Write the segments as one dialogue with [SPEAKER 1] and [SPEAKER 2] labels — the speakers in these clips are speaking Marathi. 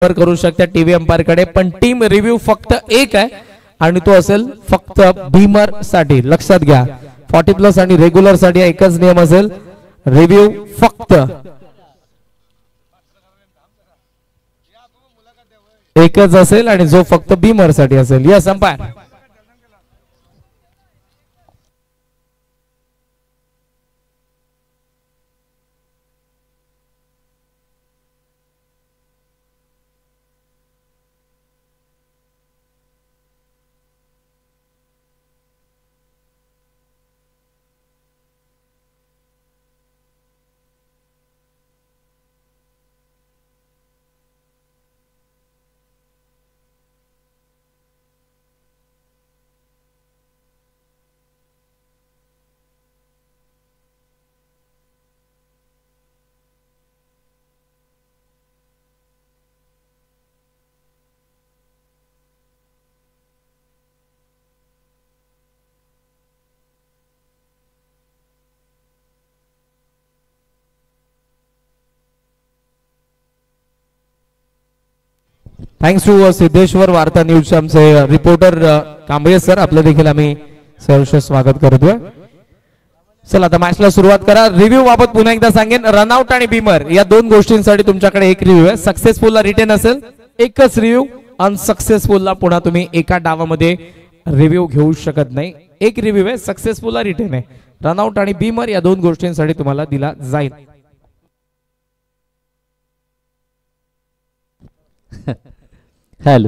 [SPEAKER 1] करू शकता टीव्ही अंपायर कडे, पण टीम रिव्ह्यू फक्त एक आहे आणि तो असेल फक्त भीमर साठी. लक्षात घ्या 40+ आणि रेग्युलर साठी एकच नियम असेल, रिव्ह्यू फक्त एकच असेल आणि जो फक्त भीमर साठी असेल. Yes umpire. Thanks to Siddheshwar Varta न्यूजचे आमचे रिपोर्टर कांबळे सर, आपलं देखील आम्ही सहर्ष स्वागत करतोय. चला आता मॅचला सुरुवात करा. रिव्ह्यू बाबत पुन्हा एकदा सांगेन, रनआउट आणि भीमर या दोन गोष्टींसाठी तुमच्याकडे एक रिव्ह्यू आहे. सक्सेसफुलला रिटेन असेल एकच रिव्ह्यू, अनसक्सेसफुलला पुन्हा तुम्ही एका डावामध्ये रिव्ह्यू घेऊ शकत नाही. एक रिव्ह्यू आहे, सक्सेसफुलला रिटेन आहे. रनआउट आणि भीमर या दोन गोष्टींसाठी तुम्हाला दिला जाईल.
[SPEAKER 2] हॅलो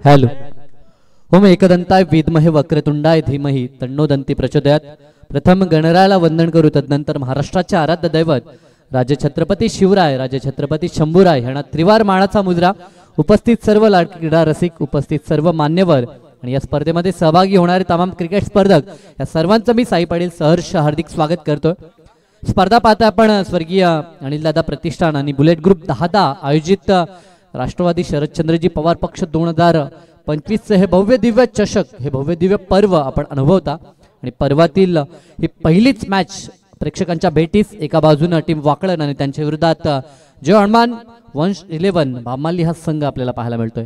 [SPEAKER 2] हॅलो ओम एकदंताय विद्महे वक्रतुंडाय धीमहि तन्नो दंती प्रचोदयात. प्रथम गणरायाला वंदन करू, तदनंतर महाराष्ट्राचे आराध्य दैवत राजे छत्रपती शिवराय, राजे छत्रपती शंभूराय यांना त्रिवार मानाचा मुजरा. उपस्थित सर्व लाडके क्रीडा रसिक, उपस्थित सर्व मान्यवर आणि या स्पर्धेमध्ये सहभागी होणारे तमाम क्रिकेट स्पर्धक या सर्वांचं मी साई पाटील सहर्ष हार्दिक स्वागत करतो. स्पर्धा पाहता आपण स्वर्गीय अनिलदादा प्रतिष्ठान आणि बुलेट ग्रुप 10 आयोजित राष्ट्रवादी शरदचंद्रजी पवार पक्ष 2025 हे भव्य दिव्य चषक, हे भव्य दिव्य पर्व आपण अनुभवता. आणि पर्वातील ही पहिलीच मॅच प्रेक्षकांच्या भेटीस एका बाजूने टीम वाकळण आणि त्यांच्या विरोधात जय हनुमान 111 भामाली हा संघ आपल्याला पाहायला मिळतोय.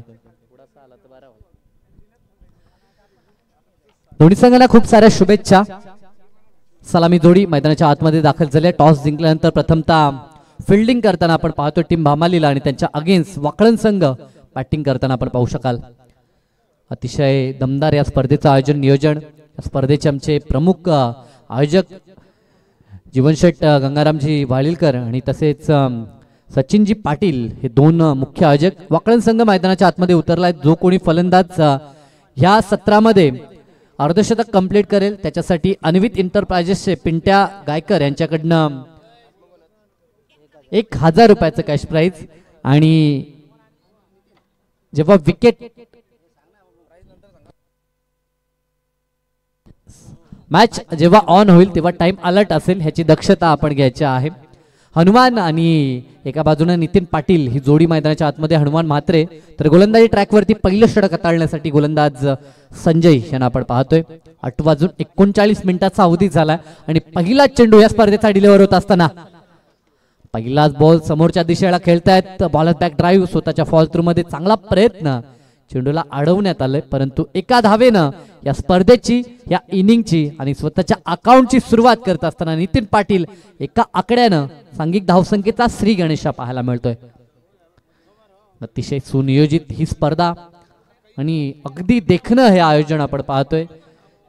[SPEAKER 2] दोन्ही संघांना खूप साऱ्या शुभेच्छा. सलामी जोडी मैदानाच्या आतमध्ये दाखल झाले. टॉस जिंकल्यानंतर प्रथमतः फिल्डिंग करताना आपण पाहतो टीम भामालीला आणि त्यांच्या अगेन्स्ट वाकळण संघ बॅटिंग करताना आपण पाहू शकाल. अतिशय दमदार या स्पर्धेचं आयोजन नियोजन. या स्पर्धेचे आमचे प्रमुख आयोजक जीवनशेठ गंगारामजी वाळीलकर आणि तसेच सचिनजी पाटील हे दोन मुख्य आयोजक. वाकळण संघ मैदानाच्या आतमध्ये उतरलाय. जो कोणी फलंदाज ह्या सत्रामध्ये अर्धशतक कंप्लीट करेल त्याच्यासाठी अन्वित इंटरप्राइजेसचे पिंट्या गायकर यांच्याकडनं 1000 रुपयाचं कॅश प्राइज. आणि जेव्हा विकेट मॅच जेव्हा ऑन होईल तेव्हा टाइम अलर्ट असेल, ह्याची दक्षता आपण घ्यायची आहे. हनुमान आणि एका बाजूने नितीन पाटील ही जोडी मैदानाच्या आतमध्ये. हनुमान म्हात्रे तर गोलंदाजी ट्रॅकवरती पहिलं षटक हाताळण्यासाठी गोलंदाज संजय यांना आपण पाहतोय. 8:39 अवधी झाला आणि पहिला चेंडू या स्पर्धेचा डिलिव्हर होत असताना पहिलाच बॉल समोरच्या दिशेला खेळतायत. बॉलर बॅक ड्राईव्ह स्वतःच्या फॉल थ्रू मध्ये चांगला प्रयत्न, चेंडूला अडवण्यात आलंय परंतु एका धावेनं या स्पर्धेची या इनिंगची आणि स्वतःच्या अकाउंटची सुरुवात करत असताना नितीन पाटील एका आकड्यानं सांघिक धावसंख्येचा श्री गणेशा पाहायला मिळतोय. अतिशय सुनियोजित ही स्पर्धा आणि अगदी देखणं हे आयोजन आपण पाहतोय.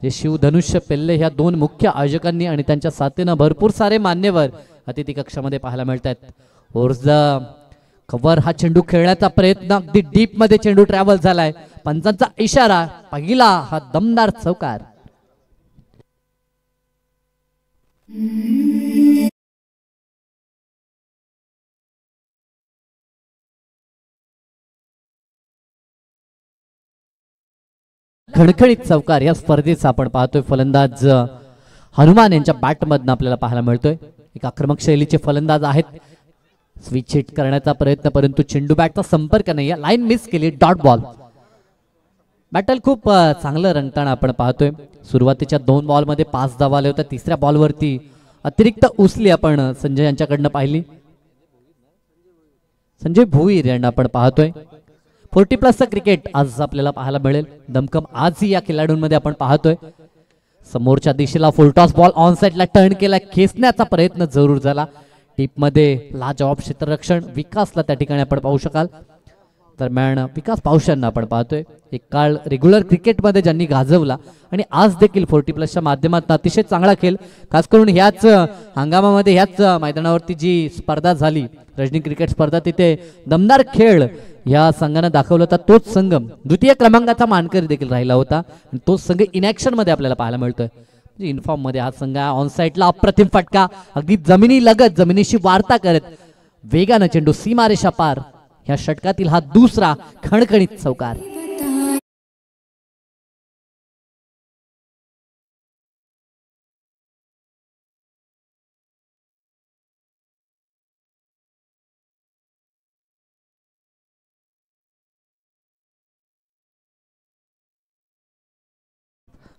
[SPEAKER 2] जे शिवधनुष्य पेल्ले ह्या दोन मुख्य आयोजकांनी आणि त्यांच्या साथीनं भरपूर सारे मान्यवर अतिथी कक्षामध्ये पाहायला मिळतात. ओव्हर्स द कव्हर हा चेंडू खेळण्याचा प्रयत्न अगदी डीप मध्ये चेंडू ट्रॅव्हल झालाय. पंचांचा इशारा, पहिला हा दमदार चौकार. खणखणीत चौकार या स्पर्धेचा आपण पाहतोय. फलंदाज हनुमान यांच्या बॅट मधनं आपल्याला पाहायला मिळतोय. एक आक्रमक शैलीचे फलंदाज आहेत. स्विच हिट करण्याचा प्रयत्न, परंतु चेंडू बॅटचा संपर्क नाही. लाईन मिस केली, डॉट बॉल. बॅटल खूप चांगलं रंगताना आपण पाहतोय. सुरुवातीच्या 2 बॉलमध्ये 5 धावा आल्या होत्या. तिसऱ्या बॉलवरती अतिरिक्त उसली आपण संजय यांच्याकडनं पाहिली. संजय भोईर यांना आपण पाहतोय. 40+ क्रिकेट आज आपल्याला पाहायला मिळेल. दमकम आजही या खेळाडूंमध्ये आपण पाहतोय. समोरच्या दिशेला फुलटॉस बॉल ऑन साइडला टर्न केला, खेचण्याचा प्रयत्न जरूर झाला. टीप मध्ये लाजवाब क्षेत्ररक्षण विकासला त्या ठिकाणी आपण पाहू शकाल. दरम्यान विकास पावशांना आपण पाहतोय. एक काळ रेग्युलर क्रिकेटमध्ये ज्यांनी गाजवला आणि आज देखील 40+च्या माध्यमातून अतिशय चांगला खेळ, खास करून ह्याच हंगामामध्ये ह्याच मैदानावरती जी स्पर्धा झाली रजनी क्रिकेट स्पर्धा, तिथे दमदार खेळ या संघाने दाखवला होता. तोच संघ द्वितीय क्रमांकाचा मानकरी देखील राहिला होता आणि तोच संघ इनॅक्शन मध्ये आपल्याला पाहायला मिळतोय. इन्फॉर्म मध्ये हा संघ ऑन साइडला अप्रतिम फटका, अगदी जमिनी लगत जमिनीशी वार्ता करत वेगानं चेंडू सीमारेषा पार. ह्या षटकातील हा दुसरा खणखणीत चौकार.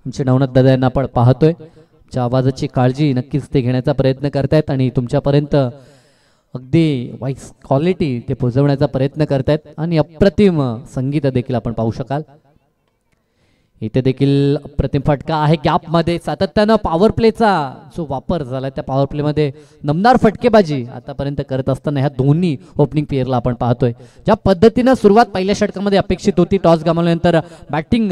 [SPEAKER 2] आमचे नवनाथ दादा यांना आपण पाहतोय. तुमच्या आवाजाची काळजी नक्कीच ते घेण्याचा प्रयत्न करतायत आणि तुमच्यापर्यंत अगदी वॉइस क्वालिटी ते पोहोचवण्याचा प्रयत्न करतायत आणि अप्रतिम संगीत देखील आपण पाहू शकाल. इथे देखील अप्रतिम फटका आहे. गॅप मध्ये सातत्यानं पॉवर प्लेचा जो वापर झाला त्या पॉवर प्ले मध्ये दमदार फटकेबाजी आतापर्यंत करत असताना ह्या दोन्ही ओपनिंग पेअरला आपण पाहतोय. ज्या पद्धतीनं सुरुवात पहिल्या षटकामध्ये अपेक्षित होती, टॉस गमावल्यानंतर बॅटिंग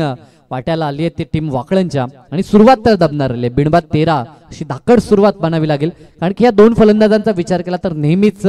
[SPEAKER 2] वाट्याला आली आहे ती टीम वाकळंच्या आणि सुरुवात तर दबणार आहे. बिनबाद 13 अशी धाकड सुरुवात बनावी लागेल, कारण की या 2 फलंदाजांचा विचार केला तर नेहमीच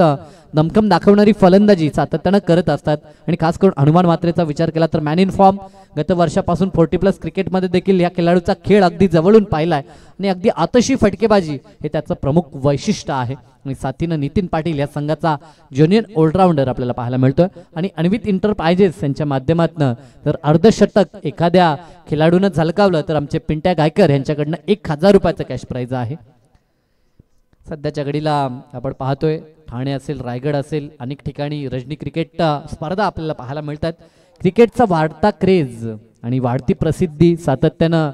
[SPEAKER 2] दमखम दाखवणारी फलंदाजी सातत्यानं करत असतात आणि खास करून हनुमान मात्रेचा विचार केला तर मॅन इन फॉर्म. गत वर्षापासून 40+ क्रिकेटमध्ये देखील या खेळाडूचा खेळ अगदी जवळून पाहिलाय आणि अगदी आतशी फटकेबाजी हे त्याचं प्रमुख वैशिष्ट्य आहे. आणि साथीनं नितीन पाटील या संघाचा ज्युनियर ऑलराऊंडर आपल्याला पाहायला मिळतोय आणि अन्वित इंटरप्राइजेस यांच्या माध्यमातून जर अर्धशतक एखाद्या खेळाडूनं झलकावलं तर आमचे पिंट्या गायकर यांच्याकडनं 1000 रुपयाचं कॅश प्राइज आहे. सध्याच्या घडीला आपण पाहतोय ठाणे असेल, रायगड असेल, अनेक ठिकाणी रजनी क्रिकेट स्पर्धा आपल्याला पाहायला मिळतात. क्रिकेटचा वाढता क्रेज आणि वाढती प्रसिद्धी सातत्यानं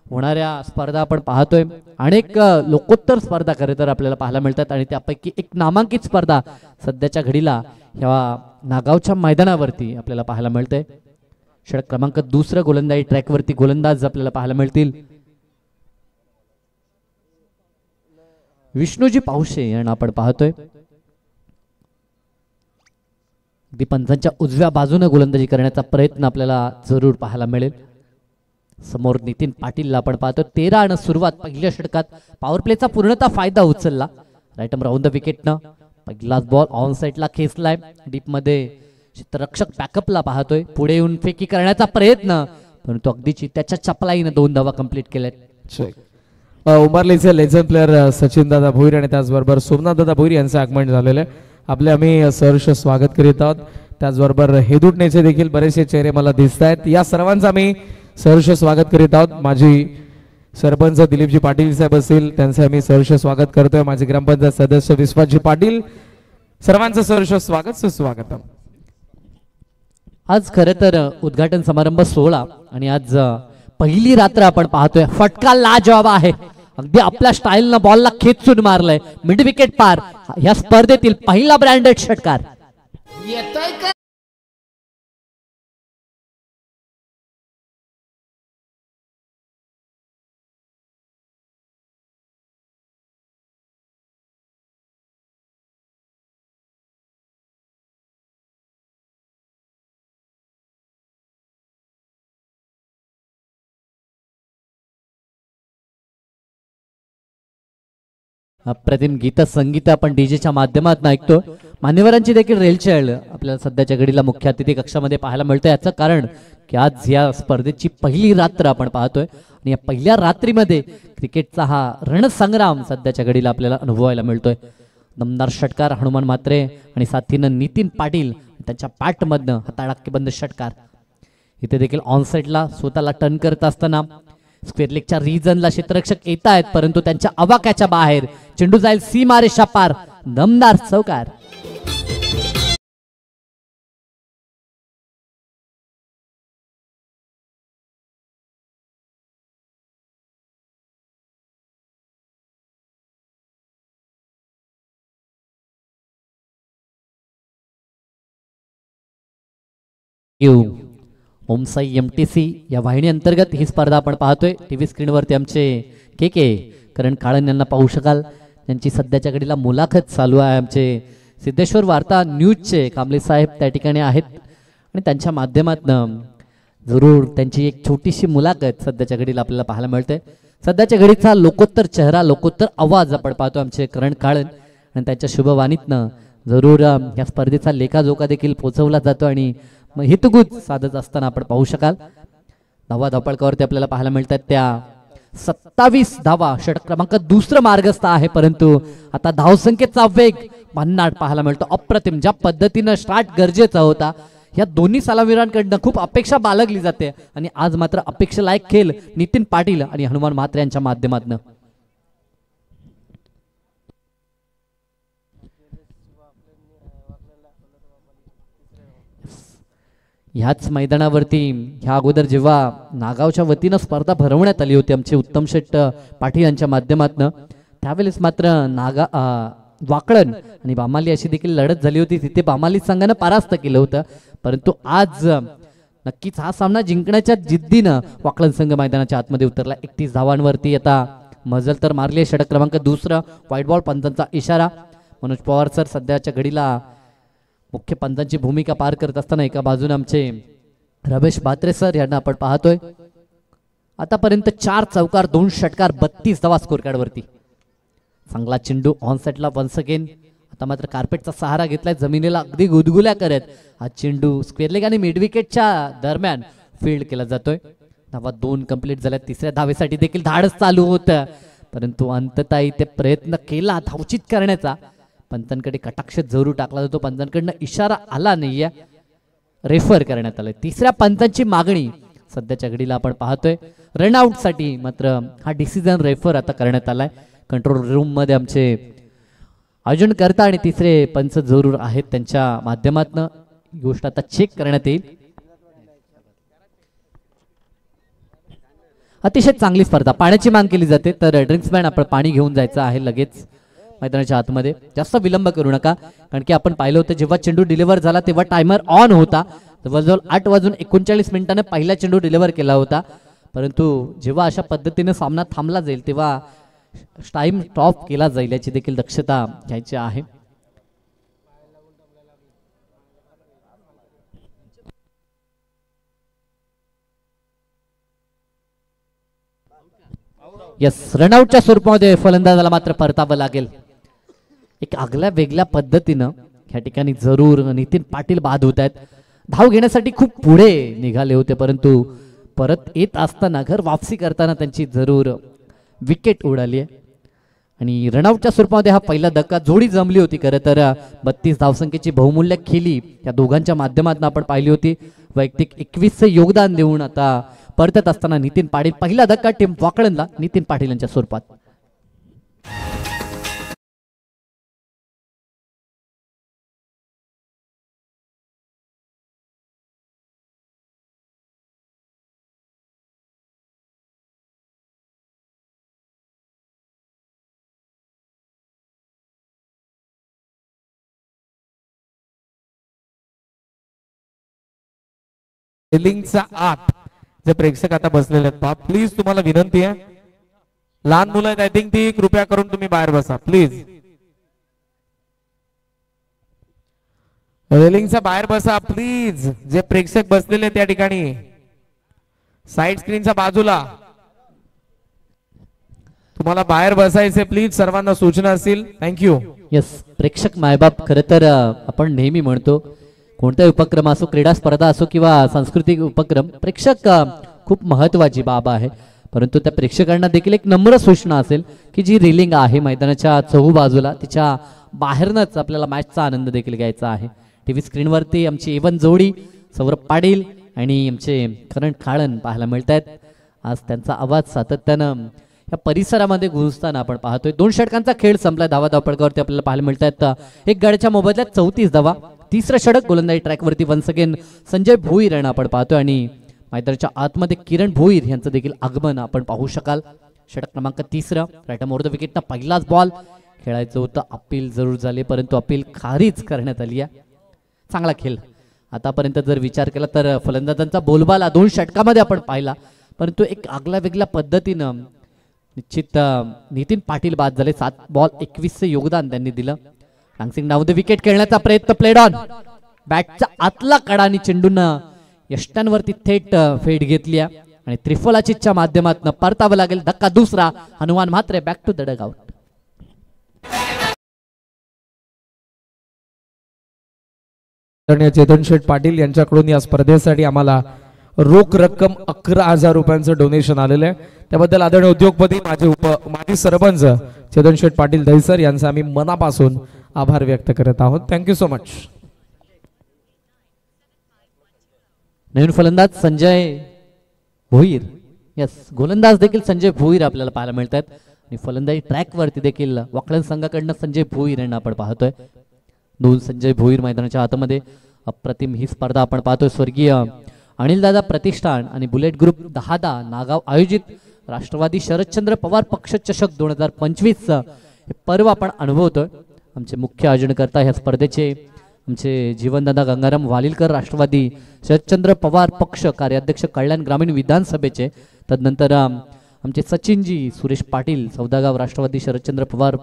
[SPEAKER 2] होणाऱ्या स्पर्धा आपण पाहतोय. अनेक लोकोत्तर स्पर्धा खरे तर आपल्याला पाहायला मिळतात आणि त्यापैकी एक नामांकित स्पर्धा सध्याच्या घडीला ह्या नागावच्या मैदानावरती आपल्याला पाहायला मिळते. षटक क्रमांक 2 गोलंदाजी ट्रॅकवरती गोलंदाज आपल्याला पाहायला मिळतील. विष्णूजी पावशे यांना आपण पाहतोय. पंचांच्या उजव्या बाजूने गोलंदाजी करण्याचा प्रयत्न आपल्याला जरूर पाहायला मिळेल. समोर नितीन पाटीलला आपण पाहतो. 13 आणि सुरुवात पहिल्या षटकात पॉवर प्लेचा पूर्णतः फायदा उचलला. राईट आर्म राऊंड द विकेटनं पहिलाच बॉल ऑन साइडला खेचलाय. डीप मध्ये क्षेत्ररक्षक बॅकअपला पाहतोय. पुढे येऊन फेकी करण्याचा प्रयत्न, परंतु अगदीच त्याच्या चपलाईनं 2 धावा कंप्लीट केल्यात.
[SPEAKER 1] उमरलीचे लेजंड प्लेअर सचिन दादा भोईर आणि त्याचबरोबर सोमनाथ दादा भोईर यांचं आगमन झालेलं आहे. आपले आम्ही सहर्ष स्वागत करीत आहोत. त्याचबरोबर हेदुटणेचे देखील बरेचसे चेहरे मला दिसत आहेत. या सर्वांचं आम्ही सहर्ष स्वागत करीत आहोत. माजी सरपंच दिलीपजी पाटील साहेब असतील त्यांचे आम्ही सहर्ष स्वागत करतोय. माजी ग्रामपंचायत सदस्य विश्वासजी पाटील, सर्वांचं सहर्ष स्वागत सुस्वागत.
[SPEAKER 2] आज खरं तर उद्घाटन समारंभ सोहळा आणि आज पहिली रात्र आपण पाहतोय. फटका लाजवाब आहे. अगदी आपल्या स्टाईलनं बॉलला खेचून मारलंय. मिड विकेट पार. या स्पर्धेतील पहिला ब्रँडेड षटकार. अप्रतिम गीत संगीत आपण डीजेच्या माध्यमातून ऐकतो. मान्यवरांची देखील रेलचेल आपल्याला सध्याच्या घडीला मुख्य अतिथी कक्षामध्ये पाहायला मिळतं. याचं कारण की आज या स्पर्धेची पहिली रात्र आपण पाहतोय आणि या पहिल्या रात्रीमध्ये क्रिकेटचा हा रणसंग्राम सध्याच्या घडीला आपल्याला अनुभवायला मिळतोय. दमदार षटकार हनुमान म्हात्रे आणि साथीनं नितीन पाटील त्यांच्या पॅटमधनं हाताळाक्केबंद षटकार. इथे देखील ऑनसाइडला स्वतःला टर्न करत असताना स्क्वेअर लेगच्या रिजनला क्षेत्ररक्षक येत आहेत, परंतु त्यांच्या आवाक्याच्या बाहेर चेंडू जाईल सीमारेषा पार. दमदार चौकार. ओमसाई MTC या वाहिनी अंतर्गत ही स्पर्धा आपण पाहतोय. टीव्ही स्क्रीनवरती आमचे के करण काळन यांना पाहू शकाल. त्यांची सध्याच्या घडीला मुलाखत चालू आहे. आमचे सिद्धेश्वर वार्ता न्यूजचे कांबळे साहेब त्या ठिकाणी आहेत आणि त्यांच्या माध्यमातून जरूर त्यांची एक छोटीशी मुलाखत सध्याच्या घडीला आपल्याला पाहायला मिळते. सध्याच्या घडीचा लोकोत्तर चेहरा लोकोत्तर आवाज आपण पाहतो आमचे करण काळन आणि त्यांच्या शुभवाणीतनं जरूर या स्पर्धेचा लेखाजोखा देखील पोहोचवला जातो आणि हितगुज साधत असताना आपण पाहू शकाल. धावा धावपळकावरती आपल्याला पाहायला मिळतात त्या 27 धावा. षटक क्रमांक दुसरं मार्गस्थ आहे, परंतु आता धावसंख्येचा वेग भन्नाट पाहायला मिळतो. अप्रतिम ज्या पद्धतीनं स्टार्ट गरजेचा होता या दोन्ही सलामीरांकडनं खूप अपेक्षा बाळगली जाते आणि आज मात्र अपेक्षालायक खेळ नितीन पाटील आणि हनुमान म्हात्रे यांच्या माध्यमातून. ह्याच मैदानावरती ह्या अगोदर जेव्हा नागावच्या वतीनं स्पर्धा भरवण्यात आली होती आमचे उत्तम शेट्ट पाटील यांच्या माध्यमातून, त्यावेळेस मात्र वाकळण आणि बामाली अशी देखील लढत झाली होती. तिथे बामाली संघानं परास्त केलं होतं, परंतु आज नक्कीच हा सामना जिंकण्याच्या जिद्दीनं वाकळण संघ मैदानाच्या आतमध्ये उतरला. 31 धावांवरती आता मजल तर मारली. षटक क्रमांक दुसरं. व्हाईट बॉल पंचांचा इशारा. मनोज पवार सर सध्याच्या घडीला मुख्य पंचांची भूमिका पार करत असताना एका बाजूने आमचे रमेश बात्रे सर यांना आपण पाहतोय. आतापर्यंत 4 चौकार 2 षटकार 32 धावा स्कोर कार्ड वरती. चांगला चेंडू ऑन सेटला वन्स अगेन. आता मात्र कार्पेटचा सहारा घेतलाय, जमिनीला अगदी गुदगुल्या करत हा चेंडू स्क्वेअर लेग आणि मिड विकेटच्या दरम्यान फील्ड केला जातोय. धावा 2 कंप्लीट झाल्या. तिसऱ्या धावेसाठी देखील धाडस चालू होतं, परंतु अंततः इथे प्रयत्न केला धावचित करण्याचा. पंचांकडे कटाक्ष जरूर टाकला जातो. पंचांकडनं इशारा आला नाहीये, रेफर करण्यात आलाय. तिसऱ्या पंचांची मागणी सध्याच्या घडीला आपण पाहतोय. रनआउट साठी मात्र हा डिसिजन रेफर आता करण्यात आलाय. कंट्रोल रूम मध्ये आमचे आयोजन करता आणि तिसरे पंच जरूर आहेत त्यांच्या माध्यमातून गोष्ट आता चेक करण्यात येईल. अतिशय चांगली स्पर्धा. पाण्याची मागणी केली जाते, तर ड्रिंक्समॅन आपण पाणी घेऊन जायचं आहे लगेच मैदानाच्या आतमध्ये. जास्त विलंब करू नका, कारण की आपण पाहिलं होतं जेव्हा चेंडू डिलिव्हर झाला तेव्हा टायमर ऑन होता. जवळजवळ 8:39 पहिला चेंडू डिलिव्हर केला होता, परंतु जेव्हा अशा पद्धतीने सामना थांबला जाईल तेव्हा टाइम स्टॉप केला जाईल याची देखील दक्षता घ्यायची आहे. यस, रनआउटच्या स्वरूपामध्ये फलंदाजाला मात्र परतावं लागेल. एक आगल्या वेगळ्या पद्धतीनं ह्या ठिकाणी जरूर नितीन पाटील बाद होत आहेत. धाव घेण्यासाठी खूप पुढे निघाले होते, परंतु परत येत असताना घर वापसी करताना त्यांची जरूर विकेट उडाली आहे आणि रनआउटच्या स्वरूपामध्ये हा पहिला धक्का. जोडी जमली होती खरं तर. 32 धावसंख्येची बहुमूल्य खेळी या दोघांच्या माध्यमातून आपण पाहिली होती. वैयक्तिक 21चं योगदान देऊन आता परतत असताना नितीन पाटील. पहिला धक्का टीम वाकळणला नितीन पाटील यांच्या स्वरूपात.
[SPEAKER 1] रेलिंगचा आत जे प्रेक्षक आता बसलेले आहेत, प्लीज तुम्हाला विनंती आहे, लहान मुलं आहेत आय थिंक ती कृपया करून तुम्ही बाहेर बसा प्लीज. रेलिंगच्या बाहेर बसा प्लीज. जे प्रेक्षक बसलेले त्या ठिकाणी साइड स्क्रीनच्या बाजूला तुम्हाला बाहेर बसायचे प्लीज, सर्वांना सूचना असतील. थँक्यू.
[SPEAKER 2] यस, प्रेक्षक मायबाप खरं तर आपण नेहमी म्हणतो कोणताही उपक्रम असो, क्रीडा स्पर्धा असो किंवा सांस्कृतिक उपक्रम, प्रेक्षक खूप महत्वाची बाब आहे. परंतु त्या प्रेक्षकांना देखील एक नम्र सूचना असेल की जी रिलिंग आहे मैदानाच्या चहूबाजूला तिच्या बाहेरनच आपल्याला मॅचचा आनंद देखील घ्यायचा आहे. टीव्ही स्क्रीनवरती आमची एवन जोडी सौरभ पाटील आणि आमचे करण खाळन पाहायला मिळत आहेत. आज त्यांचा आवाज सातत्यानं या परिसरामध्ये गुंजताना आपण पाहतोय. 2 षटकांचा खेळ संपला. धावा धावपळकावरती आपल्याला पाहायला मिळत आहेत. एक गाड्याच्या मोबदल्यात 34 धावा. तिसरं षटक गोलंदाजी ट्रॅकवरती वन्स अगेन संजय भोईर यांना आपण पाहतोय आणि मैदानाच्या आतमध्ये किरण भोईर यांचं देखील आगमन आपण पाहू शकाल. षटक क्रमांक 3 राईट मोर द विकेटचा पहिलाच बॉल खेळायचं होतं. अपील जरूर झाले परंतु अपील खारिज करण्यात आली आहे. चांगला खेळ आतापर्यंत जर विचार केला तर फलंदाजांचा बोलबाला 2 षटकामध्ये आपण पाहिला, परंतु एक आगल्या वेगळ्या पद्धतीनं निश्चित नितीन पाटील बाद झाले. 7 बॉल 21 चे योगदान त्यांनी दिलं. रांगसिंग डाऊन द विकेट खेळण्याचा प्रयत्न प्लेड ऑन. बॅटचा आतला कडा आणि चेंडून यष्टांवरती थेट फेड घेतली आणि त्रिफलाचीच्या माध्यमातून परतावं लागेल. धक्का दुसरा. Hanuman Mhatre back to the dugout.
[SPEAKER 1] Chetan Sheth Patil यांच्याकडून या स्पर्धेसाठी आम्हाला रोख रक्कम 11,000 रुपयांचं डोनेशन आलेलं आहे. त्याबद्दल आदरणीय उद्योगपती माजी सरपंच चेतन शेठ पाटील दहिसर यांचा आम्ही मनापासून आभार व्यक्त करत आहोत. Thank you so much.
[SPEAKER 2] नवीन फलंदाज संजय भोईर. यस, गोलंदाज देखील संजय भोईर आपल्याला पाहायला मिळत आहेत आणि फलंदाजी ट्रॅकवरती देखील वाकळण संघाकडनं संजय भोईर यांना आपण पाहतोय. 2 संजय भोईर मैदानाच्या आतमध्ये. अप्रतिम ही स्पर्धा आपण पाहतोय. स्वर्गीय अनिलदादा प्रतिष्ठान आणि बुलेट ग्रुप 10 नागाव आयोजित राष्ट्रवादी शरदचंद्र पवार पक्ष चषक 2025 हे पर्व आपण अनुभवतोय. आमचे मुख्य आयोजनकर्ता ह्या स्पर्धेचे आमचे जीवनदादा गंगाराम वालिलकर, राष्ट्रवादी शरदचंद्र पवार पक्ष कार्याध्यक्ष कल्याण ग्रामीण विधानसभेचे. तदनंतर आमचे सचिनजी सुरेश पाटील सौदागाव, राष्ट्रवादी शरदचंद्र पवार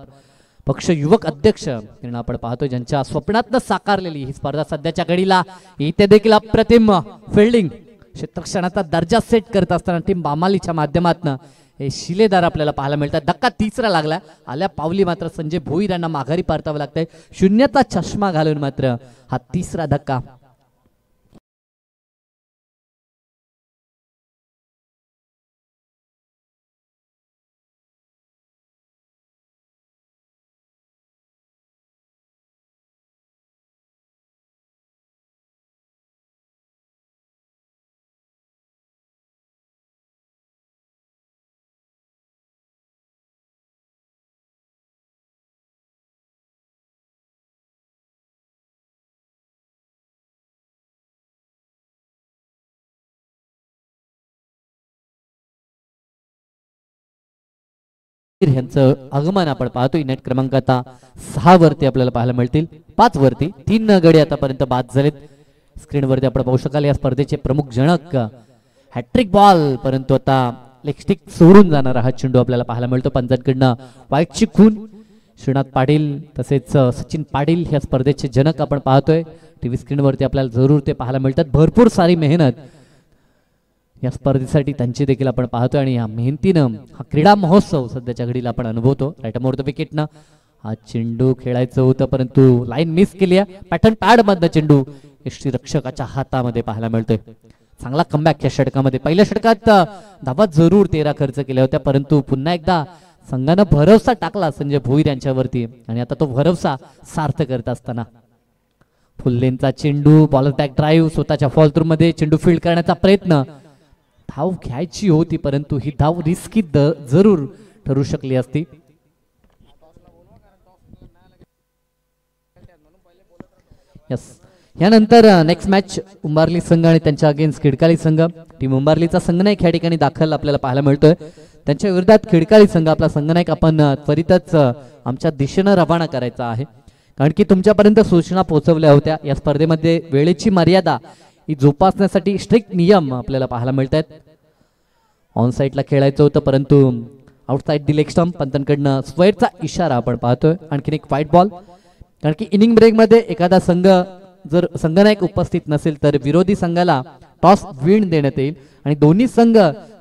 [SPEAKER 2] पक्ष युवक अध्यक्ष यांना आपण पाहतोय, ज्यांच्या स्वप्नातनं साकारलेली ही स्पर्धा सध्याच्या घडीला इथे देखील अप्रतिम फिल्डिंग क्षेत्ररक्षणाचा दर्जा सेट करत असताना टीम बामालीच्या माध्यमातून हे शिलेदार आपल्याला पाहायला मिळतात. धक्का तिसरा लागला. आल्या पावली मात्र संजय भोईर यांना माघारी परतावं लागतंय. 0चा चष्मा घालून मात्र हा तिसरा धक्का. यांचं आगमन आपण पाहतोय. नेट क्रमांक आता 6 वरती आपल्याला पाहायला मिळतील. 5 वरती 3 गडी आतापर्यंत बाद झालेत. स्क्रीनवरती आपण पाहू शकाल या स्पर्धेचे प्रमुख जनक. हॅट्रिक बॉल, परंतु आता लेग स्टिक सोडून जाणारा हा चेंडू आपल्याला पाहायला मिळतो. पंजाबकडनं वाईटची खून. श्रीनाथ पाटील तसेच सचिन पाटील ह्या स्पर्धेचे जनक आपण पाहतोय. टीव्ही स्क्रीनवरती आपल्याला जरूर ते पाहायला मिळतात. भरपूर सारी मेहनत या स्पर्धेसाठी त्यांची देखील आपण पाहतोय आणि या मेहनतीनं हा क्रीडा महोत्सव सध्याच्या घडीला आपण अनुभवतो. राईट मोर द विकेटनं हा चेंडू खेळायचं होतं परंतु लाईन मिस केली आहे. पॅटर्न पॅड मधनं चेंडू यष्टी रक्षकाच्या हातामध्ये पाहायला मिळतोय. चांगला कमबॅक या षटकामध्ये. पहिल्या षटकात धावा जरूर 13 खर्च केल्या होत्या परंतु पुन्हा एकदा संघानं भरवसा टाकला संजय भोईर यांच्यावरती आणि आता तो भरवसा सार्थ करत असताना फुल्लेंचा चेंडू, बॉलर बॅक ड्राईव्ह, स्वतःच्या फॉल थ्रू मध्ये चेंडू फील्ड करण्याचा प्रयत्न. धाव घ्यायची होती परंतु ही धाव रिस्की जरूर ठरू शकली असती. यस, यानंतर नेक्स्ट मॅच उंबारली संघ आणि त्यांच्या अगेन्स्ट खिडकाली संघ. टीम उंबारलीचा संघनायक या ठिकाणी दाखल आपल्याला पाहायला मिळतोय. त्यांच्या विरोधात खिडकाली संघ. आपला संघनायक आपण त्वरितच आमच्या दिशेनं रवाना करायचा आहे कारण की तुमच्यापर्यंत सूचना पोहोचवल्या होत्या. या स्पर्धेमध्ये वेळेची मर्यादा ही जोपासण्यासाठी स्ट्रिक्ट नियम आपल्याला पाहायला मिळत आहेत. ऑन साईडला खेळायचं होतं परंतु आउटसाईड दी लेग स्टंप. पंतांकडनं स्क्वेअरचा इशारा आपण पाहतोय. आणखीन एक व्हाईट बॉल कारण की इनिंग ब्रेकमध्ये एखादा संघ जर संघनायक उपस्थित नसेल तर विरोधी संघाला टॉस विन देण्यात येईल आणि दोन्ही संघ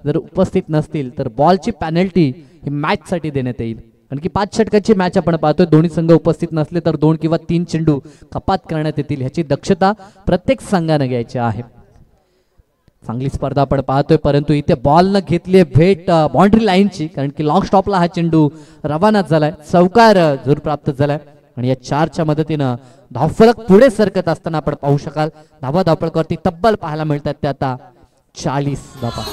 [SPEAKER 2] जर उपस्थित नसतील तर बॉलची पॅनल्टी ही मॅच साठी देण्यात येईल. कारण की 5 षटकाची मॅच आपण पाहतोय, दोन्ही संघ उपस्थित नसले तर 2 किंवा 3 चेंडू कपात करण्यात येतील, ह्याची दक्षता प्रत्येक संघाने घ्यायची आहे. चांगली स्पर्धा आपण पाहतोय, परंतु इथे बॉल न घेतली भेट बाउंड्री लाईनची, कारण की लॉंग स्टॉपला हा चेंडू रवाना झालाय, चौकार जरूर प्राप्त झालाय आणि या 4च्या मदतीनं धावफलक पुढे सरकत असताना आपण पाहू शकाल धावफलकावरती तब्बल पाहायला मिळतात ते आता 40 धावा.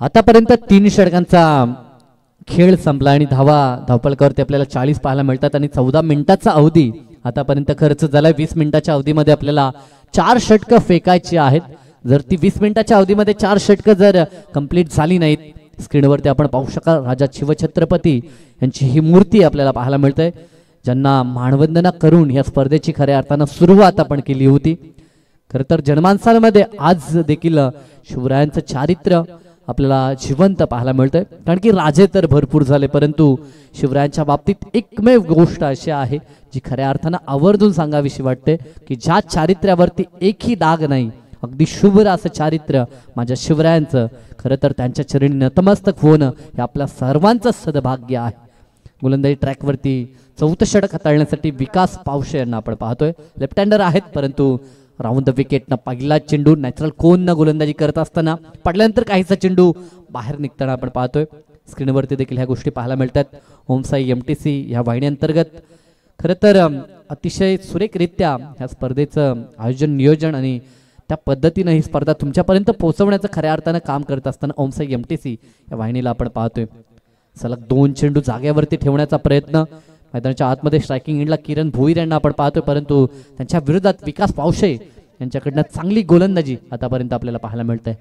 [SPEAKER 2] आतापर्यंत 3 षटकांचा खेळ संपला आणि धावफलकावरती आपल्याला 40 पाहायला मिळतात आणि 14 मिनिटाचा अवधी आतापर्यंत खर्च झाला. 20 मिनिटाच्या अवधीमध्ये आपल्याला 4 षटक फेकायची आहेत. जर ती 20 मिनिटाच्या अवधीमध्ये 4 षटक जर कंप्लीट झाली नाहीत, स्क्रीनवरती आपण पाहू शकाल राजा शिवछत्रपती यांची ही मूर्ती आपल्याला पाहायला मिळते, ज्यांना मानवंदना करून या स्पर्धेची खऱ्या अर्थानं सुरुवात आपण केली होती. खरं तर जनमानसामध्ये आज देखील शिवरायांचं चारित्र्य आपल्याला जिवंत पाहायला मिळतंय, कारण की राजे तर भरपूर झाले, परंतु शिवरायांच्या बाबतीत एकमेव गोष्ट अशी आहे जी खऱ्या अर्थानं आवर्जून सांगावीशी वाटते की ज्या चारित्र्यावरती एकही दाग नाही, अगदी शुभ्र असं चारित्र्य माझ्या शिवरायांचं. खरं तर त्यांच्या चरणी नतमस्तक होणं हे आपल्या सर्वांचं सद्भाग्य आहे. गोलंदाजी ट्रॅकवरती 4थं षटक हाताळण्यासाठी विकास पावशे यांना आपण पाहतोय. लेफ्ट हँडर आहेत, परंतु राऊंड द विकेटनं पहिला चेंडू नॅचरल कोननं गोलंदाजी करत असताना पडल्यानंतर काहीसा चेंडू बाहेर निघताना आपण पाहतोय. स्क्रीनवरती देखील ह्या गोष्टी पाहायला मिळतात. ओमसाई MTC ह्या वाहिनी अंतर्गत खरं तर अतिशय सुरेखरित्या ह्या स्पर्धेचं आयोजन नियोजन आणि त्या पद्धतीनं ही स्पर्धा तुमच्यापर्यंत पोहोचवण्याचं खऱ्या अर्थानं काम करत असताना ओमसाई MTC या वाहिनीला आपण पाहतोय. सलग 2 चेंडू जागेवरती ठेवण्याचा प्रयत्न, मैदानाच्या आतमध्ये स्ट्रायकिंग एंडला किरण भोईर यांना आपण पाहतोय, परंतु त्यांच्या विरोधात विकास पावशे यांच्याकडनं चांगली गोलंदाजी आतापर्यंत आपल्याला पाहायला मिळते.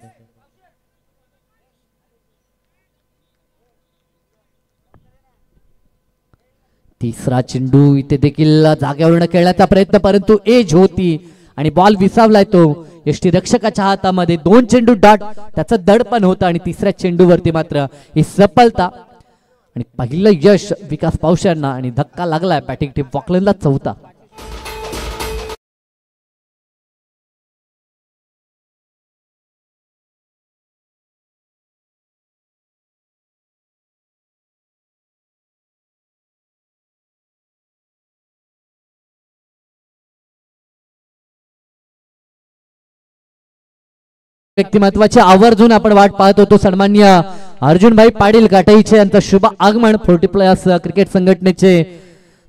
[SPEAKER 2] तिसरा चेंडू इथे देखील जागेवरून खेळण्याचा प्रयत्न, परंतु एज होती आणि बॉल विसावलाय तो यष्टी रक्षकाच्या हातामध्ये. 2 चेंडू डॉट त्याचं दडपण होतं आणि तिसऱ्या चेंडूवरती मात्र ही सफलता आणि पहिलं यश विकास पावशांना आणि धक्का लागलाय बॅटिंग टीम वॉकलंडला 4था. व्यक्तिमत्वाची आवर्जून आपण वाट पाहत होतो. सन्माननीय अर्जुनभाई पाटील काटाईचे यांचं शुभ आगमन, 40+ क्रिकेट संघटनेचे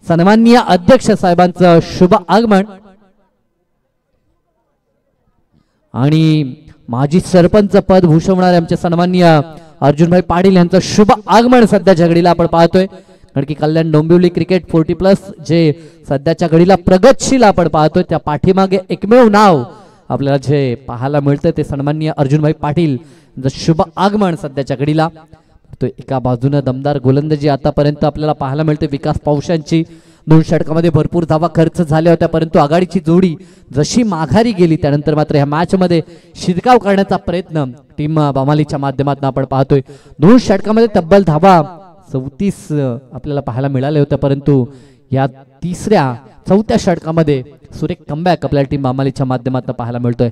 [SPEAKER 2] सन्माननीय अध्यक्ष साहेबांचं शुभ आगमन आणि माजी सरपंच पद भूषवणारे आमचे सन्माननीय अर्जुनभाई पाटील यांचं शुभ आगमन सध्याच्या घडीला आपण पाहतोय. कारण की कल्याण डोंबिवली क्रिकेट 40+ जे सध्याच्या घडीला प्रगतशील आपण पाहतोय, त्या पाठीमागे एकमेव नाव आपल्याला जे पाहायला मिळतं ते सन्माननीय अर्जुनभाई पाटील यांचं शुभ आगमन सध्याच्या घडीला. तो एका बाजूने दमदार गोलंदाजी आतापर्यंत आपल्याला पाहायला मिळते विकास पावशांची. 2 षटकामध्ये भरपूर धावा खर्च झाल्या होत्या, परंतु आघाडीची जोडी जशी माघारी गेली त्यानंतर मात्र ह्या मॅच मध्ये शिरकाव करण्याचा प्रयत्न टीम बामालीच्या माध्यमातून आपण पाहतोय. 2 षटकामध्ये तब्बल धावा 34 आपल्याला पाहायला मिळाल्या होत्या, परंतु या 4थ्या षटकामध्ये सुरेख कमबॅक आपल्याला टीम बामालीच्या माध्यमातून पाहायला मिळतोय.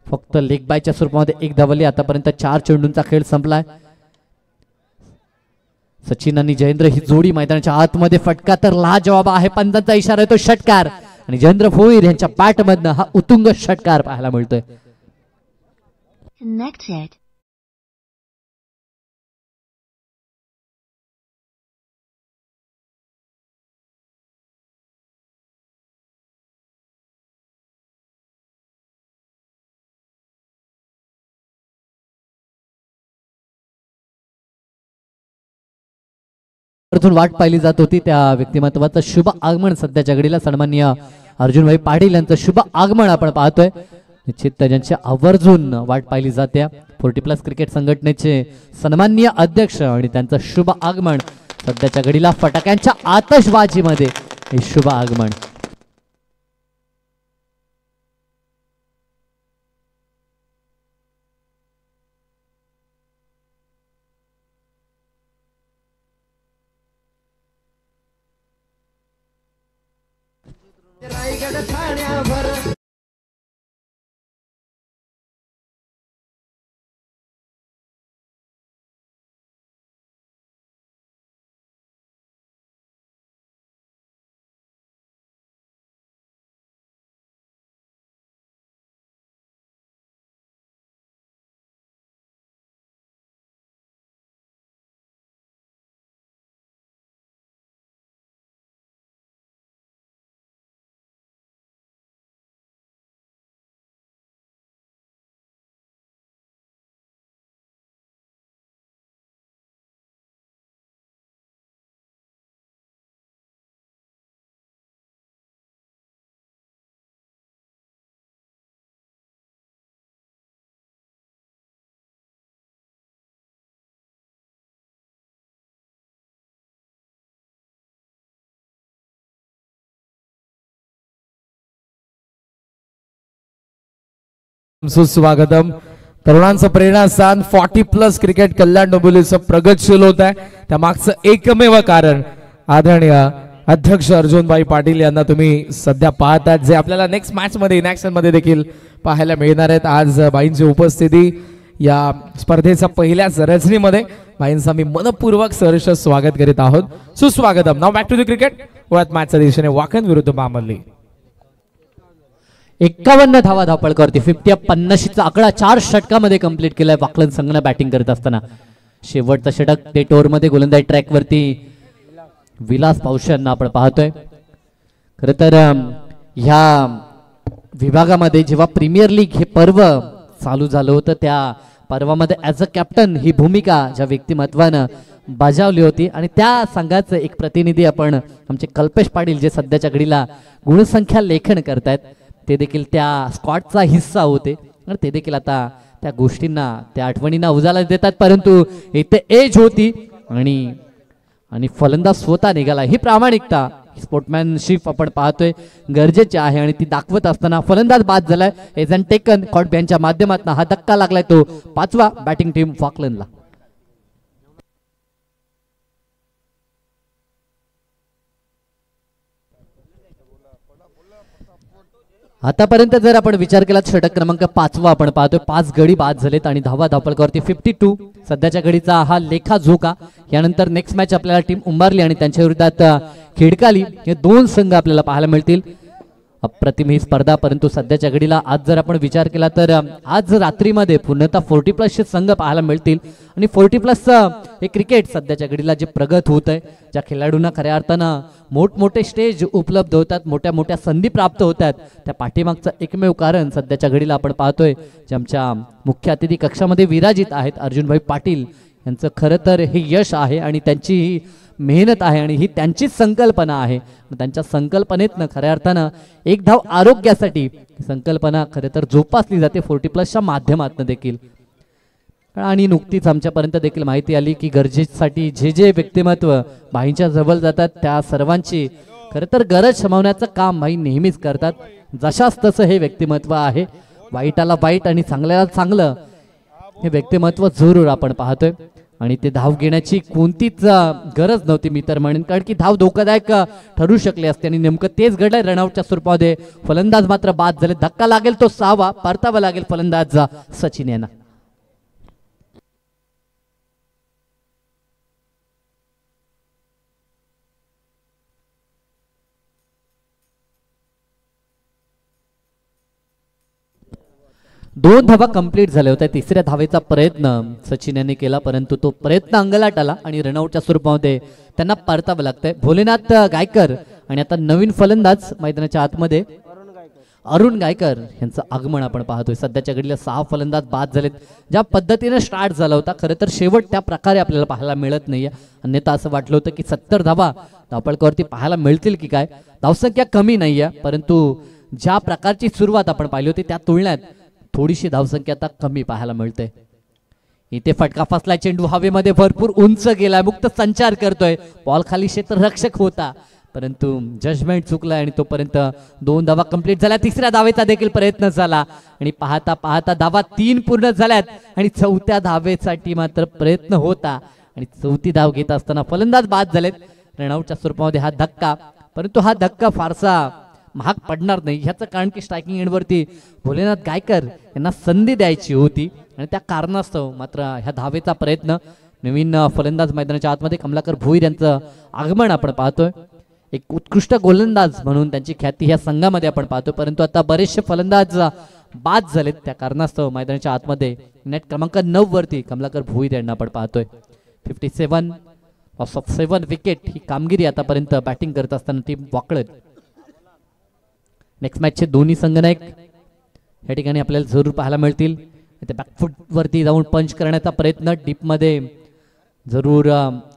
[SPEAKER 2] फक्त लेग बायच्या स्वरूपामध्ये 1 धावली. आतापर्यंत 4 चेंडूंचा खेळ संपलाय. सचिन आणि जयेंद्र ही जोडी मैदानाच्या आतमध्ये, फटका तर लाजवाब आहे, पंचांचा इशारा येतो षटकार आणि जयेंद्र भोईर यांच्या बॅट मधनं हा उत्तुंग षटकार पाहायला मिळतोय. अजून वाट पाहिली जात होती त्या व्यक्तिमत्वाचं शुभ आगमन सध्याच्या घडीला सन्माननीय अर्जुनभाई पाटील यांचं शुभ आगमन आपण पाहतोय। निश्चित त्यांची आवर्जून वाट पाहिली जाते 40+ क्रिकेट संघटनेचे सन्माननीय अध्यक्ष आणि त्यांचं शुभ आगमन सध्याच्या घडीला फटाक्यांच्या आतषबाजीमध्ये हे शुभ आगमन।
[SPEAKER 1] सुस्वागतम तरुणांचं प्रेरणास्थान 40+ क्रिकेट कल्याण डोंबिवलीचं प्रगतशील होत आहे। त्या मागचं एकमेव कारण आदरणीय अध्यक्ष अर्जुनभाई पाटील यांना तुम्ही सध्या पाहतात, जे आपल्याला नेक्स्ट मॅच मध्ये इनॅक्शन मध्ये देखील पाहायला मिळणार आहेत। आज बाईंची उपस्थिती या स्पर्धेच्या पहिल्याच रचनेमध्ये बाईंचा मी मनपूर्वक सहर्ष स्वागत करीत आहोत। सुस्वागतम। नाव बॅक टू द क्रिकेट। वळत मॅचच्या दिशेने वाकण विरुद्ध मामल्ली
[SPEAKER 2] 51 धावा धावपळकावरती 50-50चा आकडा 4 षटकामध्ये कंप्लीट केलाय वाकलन संघाने बॅटिंग करत असताना। शेवटचा षटक टेट ओव्हर मध्ये गोलंदाजी ट्रॅक वरती विलास पावशे यांना आपण पाहतोय। खरं तर ह्या विभागामध्ये जेव्हा प्रीमियर लीग हे पर्व चालू झालं होतं त्या पर्वामध्ये ॲज अ कॅप्टन ही भूमिका ज्या व्यक्तिमत्वानं बजावली होती आणि त्या संघाचं एक प्रतिनिधी आपण आमचे कल्पेश पाटील जे सध्याच्या घडीला गुणसंख्या लेखन करतायत ते देखील त्या स्क्वॉडचा हिस्सा होते आणि ते देखील आता त्या गोष्टींना त्या आठवणींना उजाला देतात। परंतु इथे एज होती आणि फलंदाज स्वतः निघाला। ही प्रामाणिकता स्पोर्टमॅनशिप आपण पाहतोय गरजेची आहे आणि ती दाखवत असताना फलंदाज बाद झालाय। एजंट टेकन कॉट बॅनच्या माध्यमातून हा धक्का लागलाय तो 5वा बॅटिंग टीम फॉकलंडला। आतापर्यंत जर आपण विचार केला षटक क्रमांक 5वा आपण पाहतोय 5 गडी बाद झालेत आणि धावा धावपळकावरती 52 सध्याच्या घडीचा हा लेखा झोका। यानंतर नेक्स्ट मॅच आपल्याला टीम उंबारली आणि त्यांच्या विरोधात खेडकाली हे 2 संघ आपल्याला पाहायला मिळतील। अप्रतिम ही स्पर्धा। परंतु सध्याच्या घडीला आज जर आपण विचार केला तर आज रात्रीमध्ये पूर्णतः 40+ संघ पाहायला मिळतील आणि 40+ हे क्रिकेट सध्याच्या घडीला जे प्रगत होत आहे ज्या खेळाडूंना खऱ्या अर्थानं मोठमोठे स्टेज उपलब्ध होतात मोठ्या मोठ्या संधी प्राप्त होतात त्या पाठीमागचं एकमेव कारण सध्याच्या घडीला आपण पाहतोय जे आमच्या मुख्य अतिथी कक्षामध्ये विराजित आहेत अर्जुनभाई पाटील यांचं खरं तर हे यश आहे आणि त्यांची ही मेहनत आहे आणि ही त्यांचीच संकल्पना आहे। त्यांच्या संकल्पनेतनं खऱ्या अर्थानं एक धाव आरोग्यासाठी संकल्पना खरं तर जोपासली जाते 40+च्या माध्यमातून देखील। आणि नुकतीच आमच्यापर्यंत देखील माहिती आली की गरजेसाठी जे व्यक्तिमत्व भाईंच्या जवळ जातात त्या सर्वांची खरं तर गरज शमवण्याचं काम भाई नेहमीच करतात। जशास तसं हे व्यक्तिमत्व आहे। वाईटाला वाईट आणि चांगल्याला चांगलं हे व्यक्तिमत्व जरूर आपण पाहतोय आणि ते धाव घेण्याची कोणतीच गरज नव्हती मी तर म्हणेन, कारण की धाव धोकादायक ठरू शकले असते आणि नेमकं तेच घडलंय। रनआउटच्या स्वरूपामध्ये फलंदाज मात्र बाद झाले। धक्का लागेल तो 6वा, परतावा लागेल फलंदाज सचिन यांना। दोन धावा कंप्लीट झाल्या होत्या। तिसऱ्या धावेचा प्रयत्न सचिन यांनी केला परंतु तो प्रयत्न अंगलाट आला आणि रनआउटच्या स्वरूपामध्ये त्यांना परतावं लागतंय। भोलेनाथ गायकर आणि आता नवीन फलंदाज मैदानाच्या आतमध्ये अरुण गायकर यांचं आगमन आपण पाहतोय. सध्याच्या घडीला 6 फलंदाज बाद झालेत. ज्या पद्धतीने स्टार्ट झाला होता खरं तर शेवट त्या प्रकारे आपल्याला पाहायला मिळत नाहीये. अन्यथा असं वाटलं होतं की 70 धावा धावपळकावरती पाहायला मिळतील की काय. धावसंख्या कमी नाहीये परंतु ज्या प्रकारची सुरुवात आपण पाहिली होती त्या तुलनेत थोडीशी धावसंख्या आता कमी पाहायला मिळते. इथे फटका फसलाय. चेंडू हवेमध्ये भरपूर उंच गेलाय. मुक्त संचार करतोय. बॉल खाली क्षेत्ररक्षक होता परंतु जजमेंट चुकलाय आणि तोपर्यंत 2 धावा कंप्लीट झाल्या. तिसऱ्या धावेचा देखील प्रयत्न झाला आणि पाहता पाहता धावा 3 पूर्ण झाल्यात आणि 4थ्या धावेसाठी मात्र प्रयत्न होता आणि 4थी धाव घेत असताना फलंदाज बाद झालेत. रनआउटच्या स्वरूपामध्ये हा धक्का, परंतु हा धक्का फारसा महाग पडणार नाही. ह्याचं कारण की स्ट्रायकिंग एंडवरती भोलेनाथ गायकर यांना संधी द्यायची होती आणि त्या कारणास्तव मात्र ह्या धावेचा प्रयत्न. नवीन फलंदाज मैदानाच्या आतमध्ये कमलाकर भोईर यांचं आगमन आपण पाहतोय. एक उत्कृष्ट गोलंदाज म्हणून त्यांची ख्याती ह्या संघामध्ये आपण पाहतो परंतु आता बरेचसे फलंदाज बाद झालेत. त्या कारणास्तव मैदानाच्या आतमध्ये नेट क्रमांक 9 वरती कमलाकर भोईर यांना आपण पाहतोय. 57 ऑफ 7 विकेट ही कामगिरी आतापर्यंत बॅटिंग करत असताना टीम वाकळत. नेक्स्ट मॅचचे दोन्ही संघनायक या ठिकाणी आपल्याला जरूर पाहायला मिळतील. इथे बॅकफुट वरती जाऊन पंच करण्याचा प्रयत्न. डीपमध्ये जरूर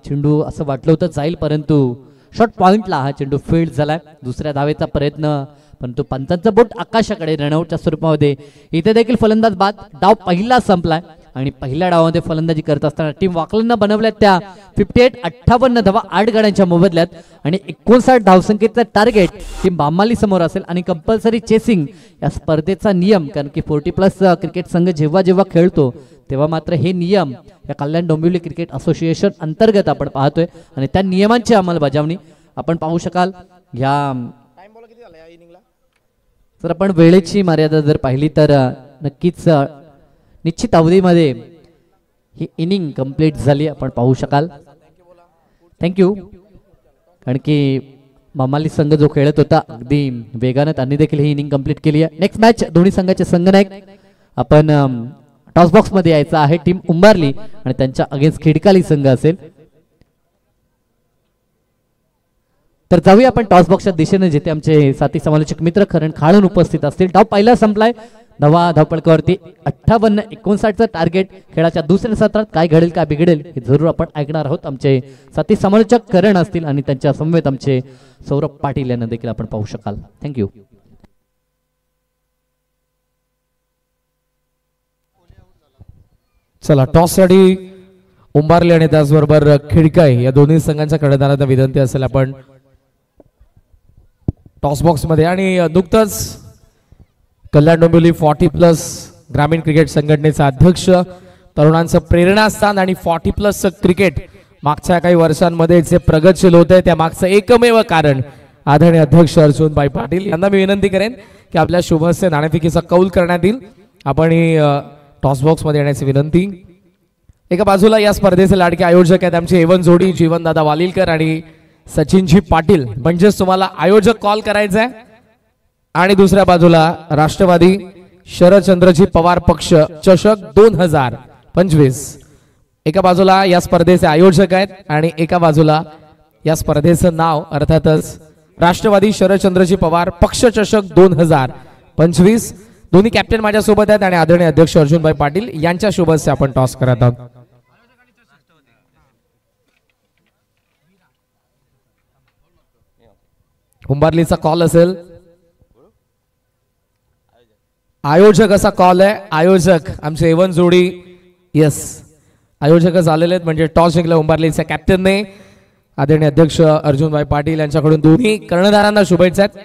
[SPEAKER 2] चेंडू असं वाटलं होतं जाईल परंतु शॉर्ट पॉइंटला हा चेंडू फील्ड झालाय. दुसऱ्या धावेचा प्रयत्न परंतु पंचांचं बोट आकाशाकडे. रनआउटच्या स्वरूपामध्ये इथे देखील फलंदाज बाद. डाव पहिला संपलाय आणि पहिल्या डावामध्ये फलंदाजी करत असताना टीम वाकलनं बनवल्यात त्या 58 धावा 8 गड्यांच्या मोबदल्यात आणि 59 धावसंख्येचं टार्गेट टीम बामाली समोर असेल आणि कंपल्सरी चेसिंग या स्पर्धेचा नियम, कारण की 40+ क्रिकेट संघ जेव्हा जेव्हा खेळतो तेव्हा मात्र हे नियम या कल्याण डोंबिवली क्रिकेट असोसिएशन अंतर्गत आपण पाहतोय आणि त्या नियमांची अंमलबजावणी आपण पाहू शकाल. ह्या जर आपण वेळेची मर्यादा जर पाहिली तर नक्कीच निश्चित अवधीमध्ये ही इनिंग कंप्लीट झाली आपण पाहू शकाल. थँक्यू. कारण की बामाली संघ जो खेळत होता अगदी वेगानं त्यांनी देखील ही इनिंग कंप्लीट केली आहे. नेक्स्ट मॅच दोन्ही संघाचे संघनायक आपण टॉस बॉक्स मध्ये यायचा आहे. टीम उंबारली आणि त्यांच्या अगेन्स्ट खिडकाली संघ असेल. तर जाऊया आपण टॉस बॉक्सच्या दिशेने जिथे आमचे साथी समालोचक मित्र करण खाळून उपस्थित असतील. डाव पहिला संपलाय. धावपळकावरती 58-59चं टार्गेट. खेळाच्या दुसऱ्या सत्रात काय घडेल काय बिघडेल हे जरूर आपण ऐकणार आहोत. आमचे साथी समालोचक करण असतील आणि त्यांच्या समवेत आमचे सौरभ पाटील यांना देखील आपण पाहू शकाल. थँक्यू.
[SPEAKER 1] चला टॉस साठी उंबारली आणि त्याचबरोबर खिडकाई या दोन्ही संघांच्या कडधारांना विनंती असेल आपण टॉस बॉक्स मध्ये. आणि नुकतंच कल्याण डोंबिवली 40+ ग्रामीण क्रिकेट संघटनेचा अध्यक्ष, तरुणांचं प्रेरणास्थान आणि 40+ क्रिकेट मागच्या काही वर्षांमध्ये जे प्रगतशील होते त्या मागचं एकमेव कारण आदरणीय अध्यक्ष अर्जुनभाई पाटील यांना मी विनंती करेन की आपल्या शुभस्य नाणेफेकीचा कौल करण्यात येईल. आपण टॉस बॉक्स मध्ये येण्याची विनंती. एका बाजूला या स्पर्धेचे लाडके आयोजक आहेत आमचे एवन जोडी जीवनदादा वालिलकर आणि सचिनजी पाटील, म्हणजेच तुम्हाला आयोजक कॉल करायचा आहे. आणि दुसऱ्या बाजूला राष्ट्रवादी शरदचंद्रजी पवार पक्ष चषक 2025. एका बाजूला या स्पर्धेचे आयोजक आहेत आणि एका बाजूला या स्पर्धेचं नाव अर्थातच राष्ट्रवादी शरदचंद्रजी पवार पक्ष चषक 2025. दोन्ही कॅप्टन माझ्या सोबत आहेत आणि आदरणीय अध्यक्ष अर्जुनभाई पाटील यांच्या शुभेच्छा आपण टॉस करत आहोत. उंबारलीचा कॉल असेल. आयोजक असा कॉल आहे. आयोजक आमचे एवन जोडी यस आयोजकच आलेले आहेत म्हणजे टॉस जिंकला उंबारलीच्या कॅप्टनने. आदरणीय अध्यक्ष अर्जुनभाई पाटील यांच्याकडून दोन्ही कर्णधारांना शुभेच्छा आहेत.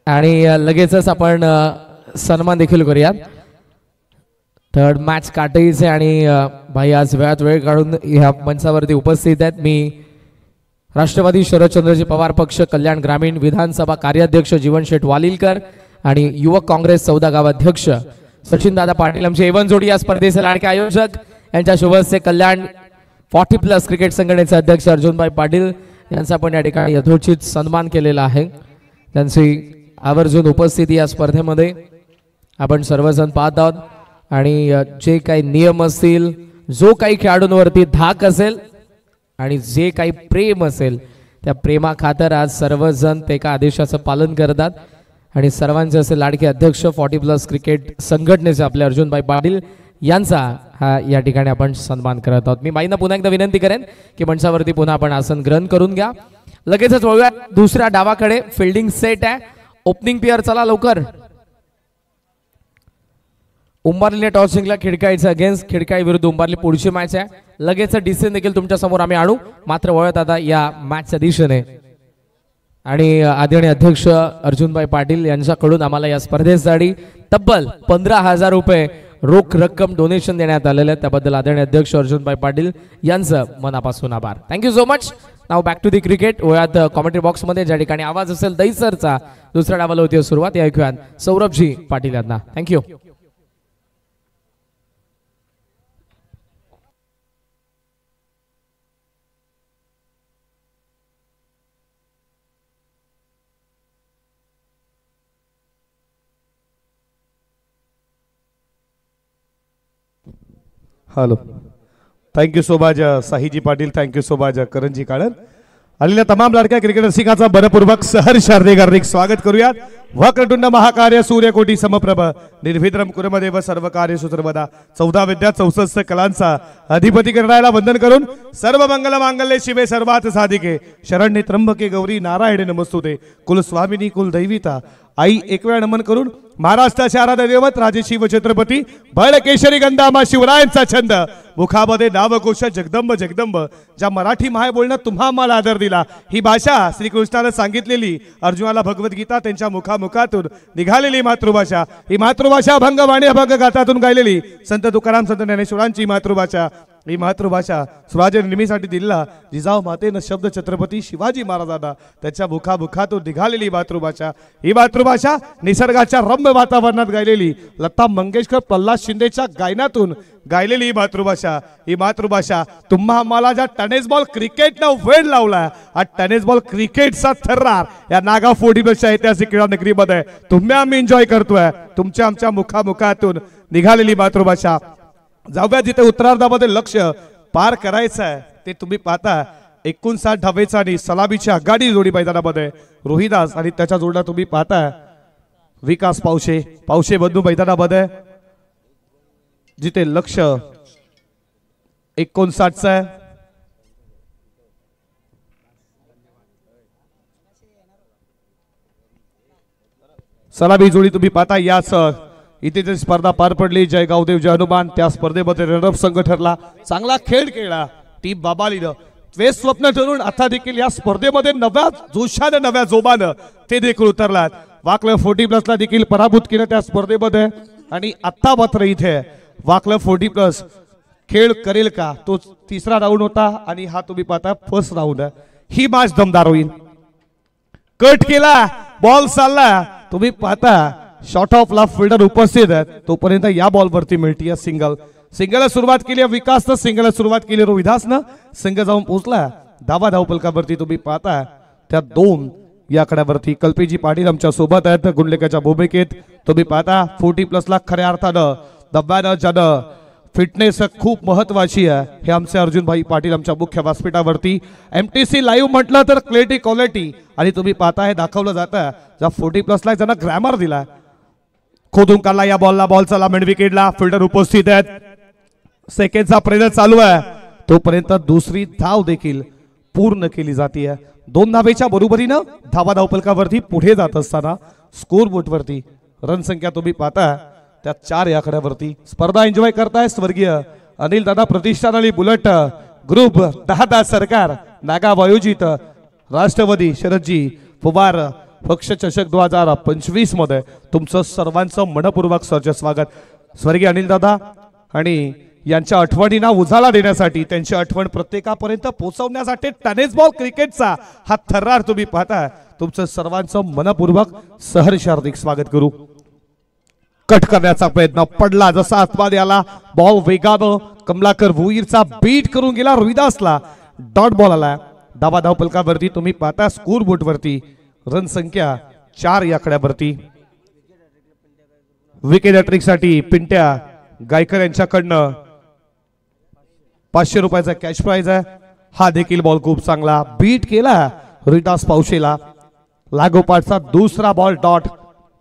[SPEAKER 1] आणि लगेचच आपण सन्मान देखील करूयात. थर्ड मॅच काटायचे आणि भाई आज वेळात वेळ काढून ह्या मंचावरती उपस्थित आहेत. मी राष्ट्रवादी शरदचंद्रजी पवार पक्ष कल्याण ग्रामीण विधानसभा कार्याध्यक्ष जीवनशेठ वालिलकर आणि युवक काँग्रेस 14 गाव अध्यक्ष सचिनदादा पाटील आमचे एवन जोडी या स्पर्धेचे लाडके आयोजक यांच्या शुभेच्छा. कल्याण 40+ क्रिकेट संघटनेचे अध्यक्ष अर्जुनभाई पाटील यांचा पण या ठिकाणी यथोचित सन्मान केलेला आहे. त्यांची आवर्जून उपस्थिती या स्पर्धेमध्ये आपण सर्वजण पाहत आहोत. आणि जे काही नियम असतील, जो काही खेळाडूंवरती धाक असेल आणि जे काही प्रेम असेल त्या प्रेमा खातर आज सर्वजण ते एका आदेशाचं पालन करतात आणि सर्वांचे असे लाडके अध्यक्ष 40+ क्रिकेट संघटनेचे आपले अर्जुनभाई पाटील यांचा हा या ठिकाणी आपण सन्मान करत आहोत. मी माईंना पुन्हा एकदा विनंती करेन की मंचावरती पुन्हा आपण आसन ग्रहण करून घ्या. लगेचच वळूया दुसऱ्या डावाकडे. फिल्डिंग सेट आहे. ओपनिंग पेअर चला लवकर. उंबारलीने टॉस जिंकला खिडकाईचा अगेन्स्ट खिडकाई विरुद्ध उंबारली पुढची मॅच आहे. लगेच डिसिजन देखील तुमच्या समोर आम्ही आणू. मात्र वळत आता या मॅचच्या दिशेने आणि आदरणीय अध्यक्ष अर्जुनभाई पाटील यांच्याकडून आम्हाला या स्पर्धेसाठी तब्बल 15,000 रुपये रोख रक्कम डोनेशन देण्यात आलेले आहे. त्याबद्दल आदरणीय अध्यक्ष अर्जुनभाई पाटील यांचं मनापासून आभार. Thank you so much. Now back to the cricket. वयात कॉमेंट्री बॉक्स मध्ये ज्या ठिकाणी आवाज असेल दैसरचा दुसऱ्या डावाला होती सुरुवात. या ऐकूयात सौरभजी पाटील यांना. Thank you.
[SPEAKER 3] Hello. Thank you so much Sahiji Patil. Thank you so much Karanji Kalan. आलेल्या तमाम लाडक्या क्रिकेट रसिकांचा मनपूर्वक सहर्ष हार्दिक स्वागत करूयात. वक्रतुंड महाकार्य सूर्यकोटी समप्रभ निर्विघ्नं कुर्मदेव सर्व कार्य सुत्रवदा. 14 विद्या 64 कलांचा अधिपती करणाऱ्याला वंदन करून सर्व मंगल मांगल्ये शिवे सर्वात साधिके शरण्ये त्र्यंबके गौरी नारायणे नमस्तुते. कुलस्वामिनी कुलदैविता आई एक वेळा नमन करून महाराष्ट्राचे आराध्य दैवत राजे शिव छत्रपती बळकेशरी गंधामा शिवरायांचा छंद मुखामध्ये नावकोश जगदंब जगदंब. ज्या मराठी माय बोलण्यात तुम्हा मला आदर दिला ही भाषा श्रीकृष्णाने सांगितलेली अर्जुनाला भगवद्गीता त्यांच्या मुखातून निघालेली मातृभाषा. ही मातृभाषा अभंगवाणी अभंग गाथातून गायलेली संत तुकाराम संत ज्ञानेश्वरांची मातृभाषा. ही मातृभाषा स्वराज्य निर्मितीसाठी दिलेला जिजाऊ मातेनं शब्द छत्रपती शिवाजी महाराजांना त्याच्या मुखातून निघालेली मातृभाषा. ही मातृभाषा निसर्गाच्या रम्य वातावरणात गायलेली लता मंगेशकर प्रल्हाद शिंदेच्या गायनातून गायलेली ही मातृभाषा. ही मातृभाषा तुम्हा आम्हाला ज्या टेनिस बॉल क्रिकेटनं वेळ लावला हा टेनिस बॉल क्रिकेटचा थर्रार या नागा 40+ ऐतिहासिक क्रीडा नगरीमध्ये तुम्ही आम्ही एन्जॉय करतोय. तुमच्या आमच्या मुखातून निघालेली मातृभाषा. जाऊया जिथे उत्तरार्धामध्ये लक्ष पार करायचं आहे ते तुम्ही पाहता. 59 धावेचा आणि सलामीची आघाडी जोडी मैदानामध्ये रोहिदास आणि त्याच्या जोडला तुम्ही पाहता विकास पावशे बंधू मैदानामध्ये जिथे लक्ष 59चं आहे. सलामी जोडी तुम्ही पाहता. याच इथे जी स्पर्धा पार पडली जय गावदेव जय हनुमान त्या स्पर्धेमध्ये रनरअप संघ ठरला. चांगला खेळ खेळला टीम बाबालीनं. ते स्वप्न ठरून आता देखील या स्पर्धेमध्ये नव्या जोशानं नव्या जोमानं ते देखील उतरलात. वाकलं 40+ देखील पराभूत केलं त्या स्पर्धेमध्ये आणि आता मात्र इथे वाकलं 40+ खेळ करेल का. तो तिसरा राऊंड होता आणि हा तुम्ही पाहता फर्स्ट राऊंड. ही मॅच दमदार होईल. कट केला बॉल चालला तुम्ही पाहता. शॉर्ट ऑफ ला फिल्डर उपस्थित आहेत तोपर्यंत या बॉल वरती मिळते सिंगलला सुरुवात केली विकासनं. सिंगलला सुरुवात केली रोहिदासनं. सिंगल जाऊन पोहोचला धावाधावपलकावरती तुम्ही पाहता. त्या 2 या आकड्यावरती कल्पेजी पाटील आमच्या सोबत आहेत गुंडलेकाच्या भूमिकेत. तुम्ही पाहता 40+ ला खऱ्या अर्थानं दब्यानं ज्यानं फिटनेस खूप महत्वाची आहे हे आमचे अर्जुनभाई पाटील आमच्या मुख्य व्यासपीठावरती. MTC लाईव्ह म्हटलं तर क्वालिटी आणि तुम्ही पाहता हे दाखवलं जातं. ज्या 40+ ला ज्यांना ग्रॅमर दिला खोदून काढला या बॉलला. बॉल चला मिड विकेटला फिल्डर उपस्थित आहेत. सेकंडचा प्रेरर चालू आहे तोपर्यंत दुसरी धाव देखील पूर्ण केली जाते. 2 धावेच्या बरोबरीनं धावाधावपलकावरती पुढे जात असताना स्कोर बोर्डवरती रन संख्या तुम्ही पाहता त्या 4 या आकड्यावरती. स्पर्धा एन्जॉय करताय स्वर्गीय अनिल दादा प्रतिष्ठान आणि बुलेट ग्रुप 10 सरकार नागा आयोजित राष्ट्रवादी शरदजी पवार पक्ष चषक 2025 मध्ये तुमचं सर्वांचं मनपूर्वक सहर्ष स्वागत. स्वर्गीय अनिल दादा आणि यांच्या आठवणींना उजाळा देण्यासाठी त्यांची आठवण प्रत्येकापर्यंत पोहोचवण्यासाठी टेनिस बॉल क्रिकेटचा हा थर्रार तुम्ही पाहता. तुमचं सर्वांचं मनपूर्वक सहर्ष हार्दिक स्वागत करू. कट करण्याचा प्रयत्न पडला जसा आतमध्ये आला बॉल वेगानं कमलाकर भुईरचा बीट करून गेला रोहिदासला. डॉट बॉल आला धावा पलकावरती तुम्ही पाहता. स्कोर बोर्ड वरती रन संख्या 4 या आकड्यावरती. विकेट हॅट्रिक साठी पिंट्या गायकर यांच्याकडनं 500 रुपयाचा कॅश प्राइज आहे. हा देखील बॉल खूप चांगला बीट केला रोहिदास पावशेला लागोपाठचा दुसरा बॉल डॉट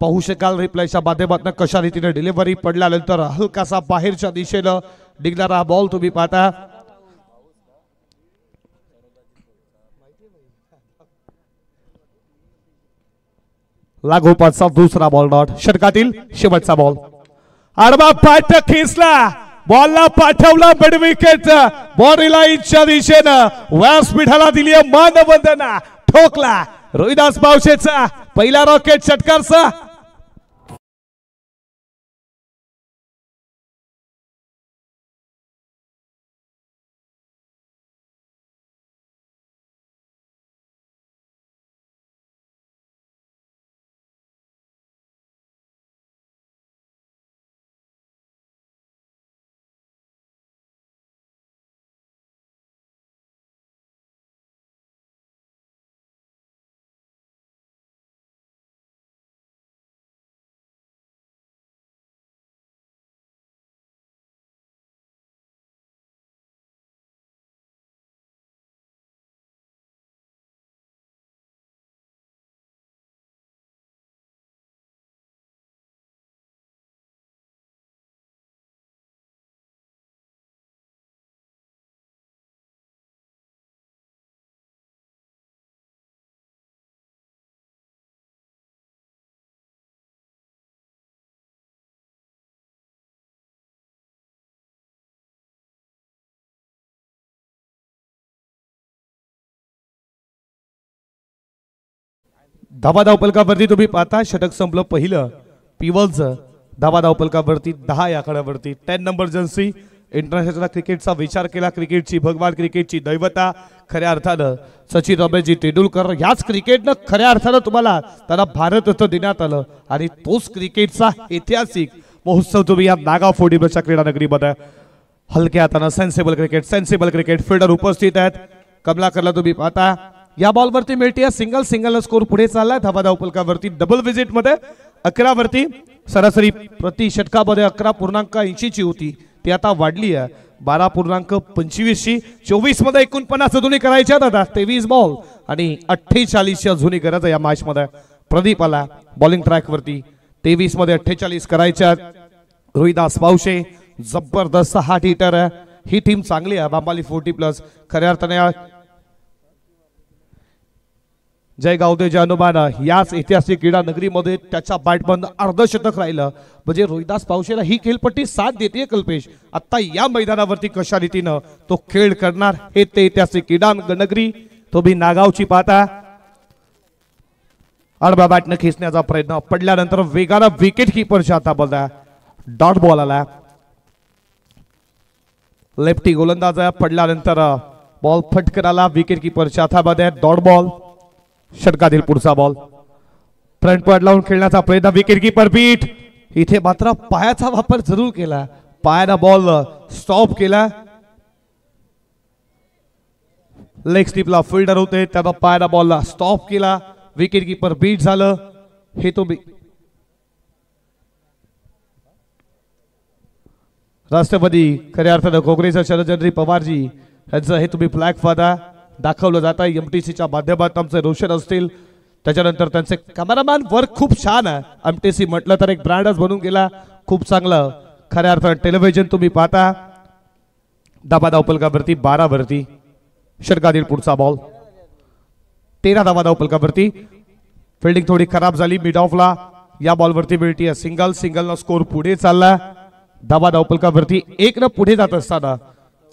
[SPEAKER 3] पाहू शकाल रिप्लायच्या माध्यमातून कशा रीतीने डिलिव्हरी पडल्यानंतर हलकासा बाहेरच्या दिशेनं निघणारा बॉल तुम्ही पाहता. लागोपाठचा दुसरा बॉल डॉट षटकातील शेवटचा बॉल. आडवा पाठ खेचला बॉलला पाठवला मिड विकेट बॉडी लाईनच्या दिशेनं व्यासपीठाला दिली मानवंदना ठोकला रोहिदास पावशेचा पहिला रॉकेट षटकारचा. धावा फलकावरती तुम्ही पाहता षटक संपलं पहिलं पिवल्स. धावा फलकावरती 10 या आकड्यावरती 10 नंबर जर्सी. इंटरनॅशनल क्रिकेटचा विचार केला क्रिकेटची भगवान क्रिकेटची दैवता खऱ्या अर्थानं सचिन रमेशजी तेंडुलकर ह्याच क्रिकेटनं खऱ्या अर्थानं तुम्हाला त्याला भारतरत्न देण्यात आलं आणि तोच क्रिकेटचा ऐतिहासिक महोत्सव तुम्ही या नागाव फोर्टीच्या क्रीडा नगरीमध्ये हलक्या हातानं सेन्सिबल क्रिकेट फिल्डर उपस्थित आहेत. कमलाकरला तुम्ही पाहता या बॉलवरती मिळते सिंगल स्कोर पुढे चाललाय. धावा धावफलकावरती डबल विजिट मध्ये 11 वरती सरासरी प्रति षटकामध्ये 11.80 ची होती ती आता वाढली आहे 12.25 ची. 24 मध्ये 49 जुनी करायच्या दादा 23 बॉल आणि 48 जुनी गरज या मॅच मध्ये. प्रदीप आला बॉलिंग ट्रॅक वरती 23 मध्ये 48 करायच्या. रोहिदास पावशे जबरदस्त हार्ट हिटर आहे. ही टीम चांगली आहे बांबाली 40+ खऱ्या अर्थाने जय गावदेव जय हनुमान याच ऐतिहासिक क्रीडा नगरीमध्ये त्याच्या बॅटमन अर्धशतक राहिलं म्हणजे रोहिदास पावशेला ही खेळपट्टी साथ देते. कल्पेश आता या मैदानावरती कशा रीतीनं तो खेळ करणार हे ते ऐतिहासिक क्रीडा नगरी तुम्ही नागावची पाहता. आडव्या बॅटनं खेचण्याचा प्रयत्न पडल्यानंतर वेगानं विकेट किपरच्या हातामध्ये डॉट बॉल आला. लेफ्टी गोलंदाज पडल्यानंतर बॉल फटकन आला विकेट किपरच्या हातामध्ये डॉट बॉल. षटकातील पुढचा बॉल फ्रंट पॅड लावून खेळण्याचा प्रयत्न विकेट कीपर बीट. इथे मात्र पायाचा वापर जरूर केला पायाला बॉल स्टॉप केला. लेग स्टिपला फिल्डर होते त्याला पायाला बॉलला स्टॉप केला विकेट कीपर बीट झालं. हे तो राष्ट्रपती खऱ्या अर्थानं काँग्रेसच्या शरदचंद्री पवारजी यांचं हे तुम्ही फ्लॅग फादा दाखवलं जात आहे. एमटीसीच्या माध्यमातून आमचे रोशन असतील त्याच्यानंतर त्यांचे कॅमेरामॅन वर्क खूप छान आहे. एमटीसी म्हटलं तर एक ब्रँडच बनून गेला खूप चांगलं खऱ्या अर्थानं टेलिव्हिजन तुम्ही पाहता. धावा धावफलकावरती 12 वरती षटकातील पुढचा बॉल 13 धावा धावफलकावरती. फिल्डिंग थोडी खराब झाली मिड ऑफला. या बॉलवरती मिळते सिंगल न स्कोर पुढे चालला. धावा धावफलकावरती 1 न पुढे जात असताना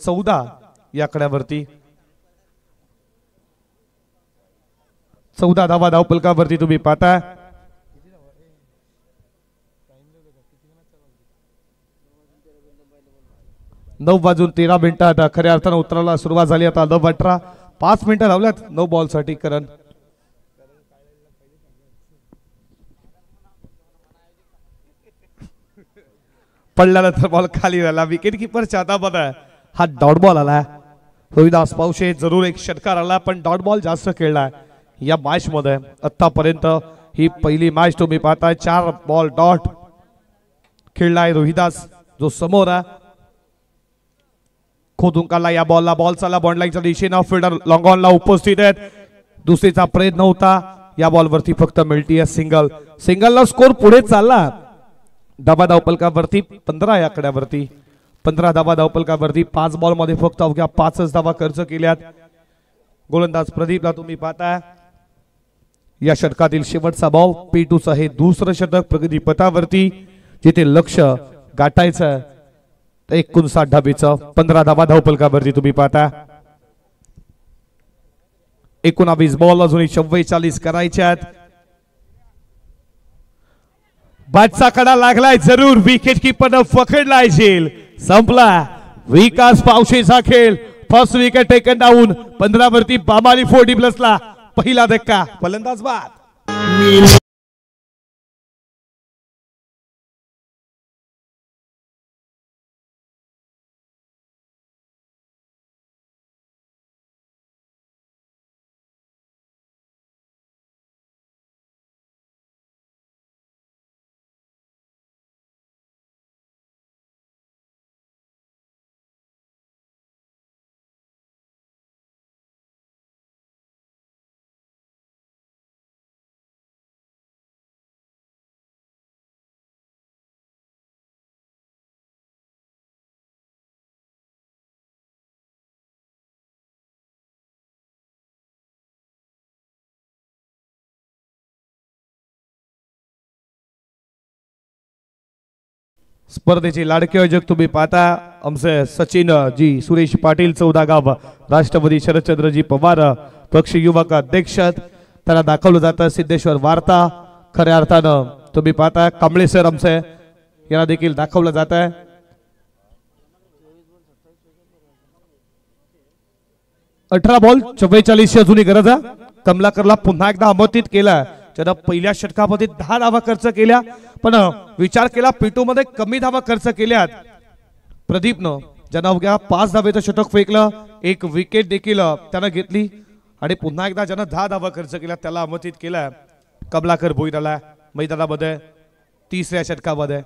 [SPEAKER 3] 14 या आकड्यावरती 14 धावा धावफलकावरती तुम्ही पाहता. नऊ वाजून 13 मिनिटात खऱ्या अर्थानं उतरायला सुरुवात झाली. आता 9:18 5 मिनिटं लावल्यात 9 बॉल साठी. करण पडल्यानंतर बॉल खाली राहिला विकेट किपरच्या हातामध्ये हा डॉट बॉल आला. रोहिदास पावशे जरूर एक षटकार आला पण डॉट बॉल जास्त खेळला या मॅच मध्ये. आतापर्यंत ही पहिली मॅच तुम्ही पाहताय 4 बॉल डॉट खेळलाय रोहिदास जो समोर आहे. खोदून काढला या बॉलला बॉल चालला बॉन्ड लाईनच्या दिशेनं फिल्डर लॉंग ऑनला उपस्थित आहेत. दुसरीचा प्रयत्न होता, या बॉलवरती फक्त मिळतीये सिंगल. सिंगलला स्कोर पुढे चालला. धाबा धावपलकावरती 15 या आकड्यावरती 15 धाबा धावपलकावरती 5 बॉल मध्ये फक्त अवघ्या 5च धावा खर्च केल्यात. गोलंदाज प्रदीपला तुम्ही पाहता या षटकातील शेवटचा बॉल. P2चं हे दुसरं षटक प्रगती पथावरती, जिथे लक्ष गाठायचं 59 धाबेचं. 15 धावा धावपलकावरती तुम्ही पाहता. 19 बॉल अजूनही 44 करायच्यात. बॅटचा कडा लागलाय जरूर, विकेट कीपर पकडलाय झेल. संपला विकास पावशेचा खेळ. First wicket taken down. 15 वरती बाबाली 40 प्लसला पहिला धक्का. फलंदाज बाद. स्पर्धेचे लाडके आयोजक तुम्ही पाहता आमचे सचिन जी सुरेश पाटील 14 गाव, राष्ट्रवादी शरदचंद्रजी पवार पक्ष युवक अध्यक्ष. त्याला दाखवलं जातं सिद्धेश्वर वार्ता. खऱ्या अर्थानं तुम्ही पाहता कांबळे सर आमचे यांना देखील दाखवलं जात आहे. अठरा बॉल 44 अजूनही गरज आहे. कमलाकरला पुन्हा एकदा आमंत्रित केलं. ज्यानं पहिल्या षटकामध्ये 10 धावा खर्च केल्या, पण विचार केला P2 मध्ये कमी धावा खर्च केल्यात. प्रदीपनं ज्यानं अवघ्या 5 धावेचं षटक फेकलं, एक विकेट देखील त्यानं घेतली आणि पुन्हा एकदा ज्यानं 10 धावा खर्च केल्या त्याला आमंत्रित केलं. कमलाकर भोईराला मैदानामध्ये तिसऱ्या षटकामध्ये.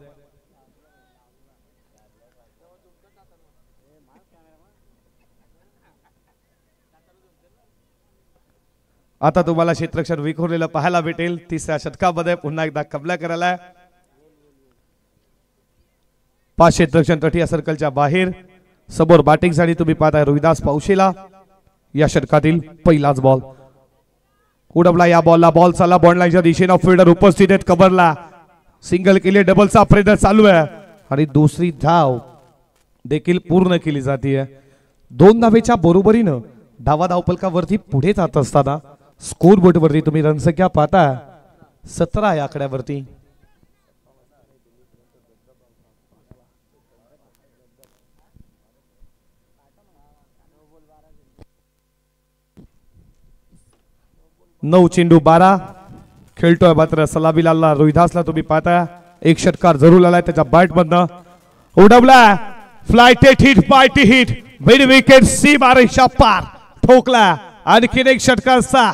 [SPEAKER 3] आता तुम्हाला क्षेत्ररक्षण विखुरलेलं पाहायला भेटेल. तिसऱ्या षटकामध्ये पुन्हा एकदा कमलाकर आलाय. 5 क्षेत्ररक्षण तटीय सर्कलच्या बाहेर. समोर बॅटिंग साठी तुम्ही पाहताय रोहिदास पावशेला. या षटकातील पहिलाच बॉल उडवला. या बॉलला बॉल चालला बॉन्ड लाईनच्या दिशेनं. फिल्डर उपस्थित आहेत कव्हरला. सिंगल केले, डबलचा प्रयत्न चालू आहे आणि दुसरी धाव देखील पूर्ण केली जाते. 2 धावेच्या बरोबरीनं धावा धावपलकावरती पुढे जात असताना स्कोर बोर्ड वरती तुम्ही रनसंख्या पाहता 17 या आकड्यावरती. नऊ चेंडू 12 खेळतोय मात्र सलामीला रोहिदासला तुम्ही पाहता. एक षटकार जरूर आलाय त्याच्या बॅट मधनं. उडवला, flighted hit, piety hit, mid wicket सीमारेषा पार ठोकला. आणखीन एक षटकार 6.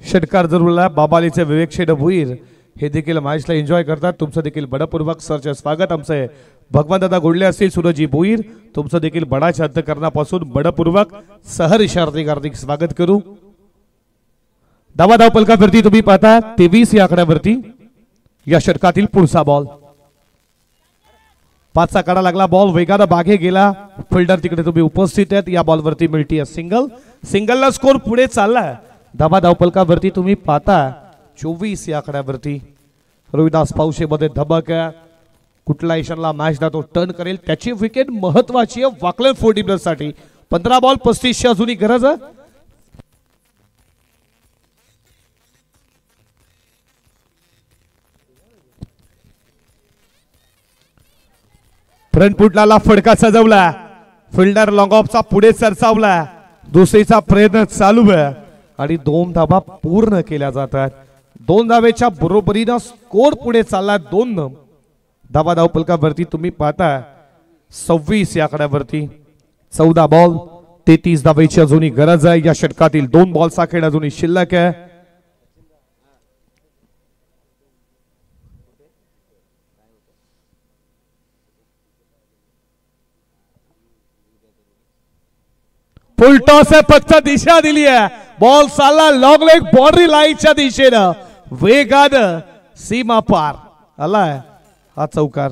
[SPEAKER 3] षटकार जरूर बाबालीचे विवेक शेड भुईर हे देखील मॅचला एन्जॉय करतात. तुमचं देखील बडपूर्वक सरचे स्वागत. आमचे भगवान दादा गोडले असतील, सुरजी भुईर, तुमचं देखील बडाच्या अंतकरणापासून बडपूर्वक सहर्ष हार्दिक स्वागत करू. धावा धावपलकावरती तुम्ही पाहता 23 या आकड्यावरती. या षटकातील पुढचा बॉल. 5चा कडा लागला. बॉल वेगानं बागे गेला. फिल्डर तिकडे तुम्ही उपस्थित आहेत. या बॉलवरती मिळते सिंगल. सिंगलला स्कोर पुढे चालला. धावा धावपलकावरती तुम्ही पाहता 24 या आकड्यावरती. रोहिदास पावशे मध्ये धबक आहे. कुठला इशानला मॅचला तो टर्न करेल त्याची विकेट महत्वाची आहे वाकलन 40 प्लस साठी. 15 बॉल 35 अजूनही गरज आहे. फ्रंट फुटला फडका सजवला. फिल्डर लॉंग ऑफचा पुढे सरसावला. दुसरीचा प्रयत्न चालू आहे आणि 2 धावा पूर्ण केल्या जातात. 2 धावेच्या बरोबरीनं स्कोर पुढे चालला 2 धावा धावफलकावरती तुम्ही पाहता 26 या आकड्यावरती 14 बॉल 33 धावेची अजूनही गरज आहे. या षटकातील 2 बॉलचा खेळ अजूनही शिल्लक आहे. फुल टॉस आहे, फक्त दिशा दिली आहे. बॉल चालला लॉंग लेग बाउंड्री लाईनच्या दिशेनं वेगानं सीमा पार आलाय हा चौकार.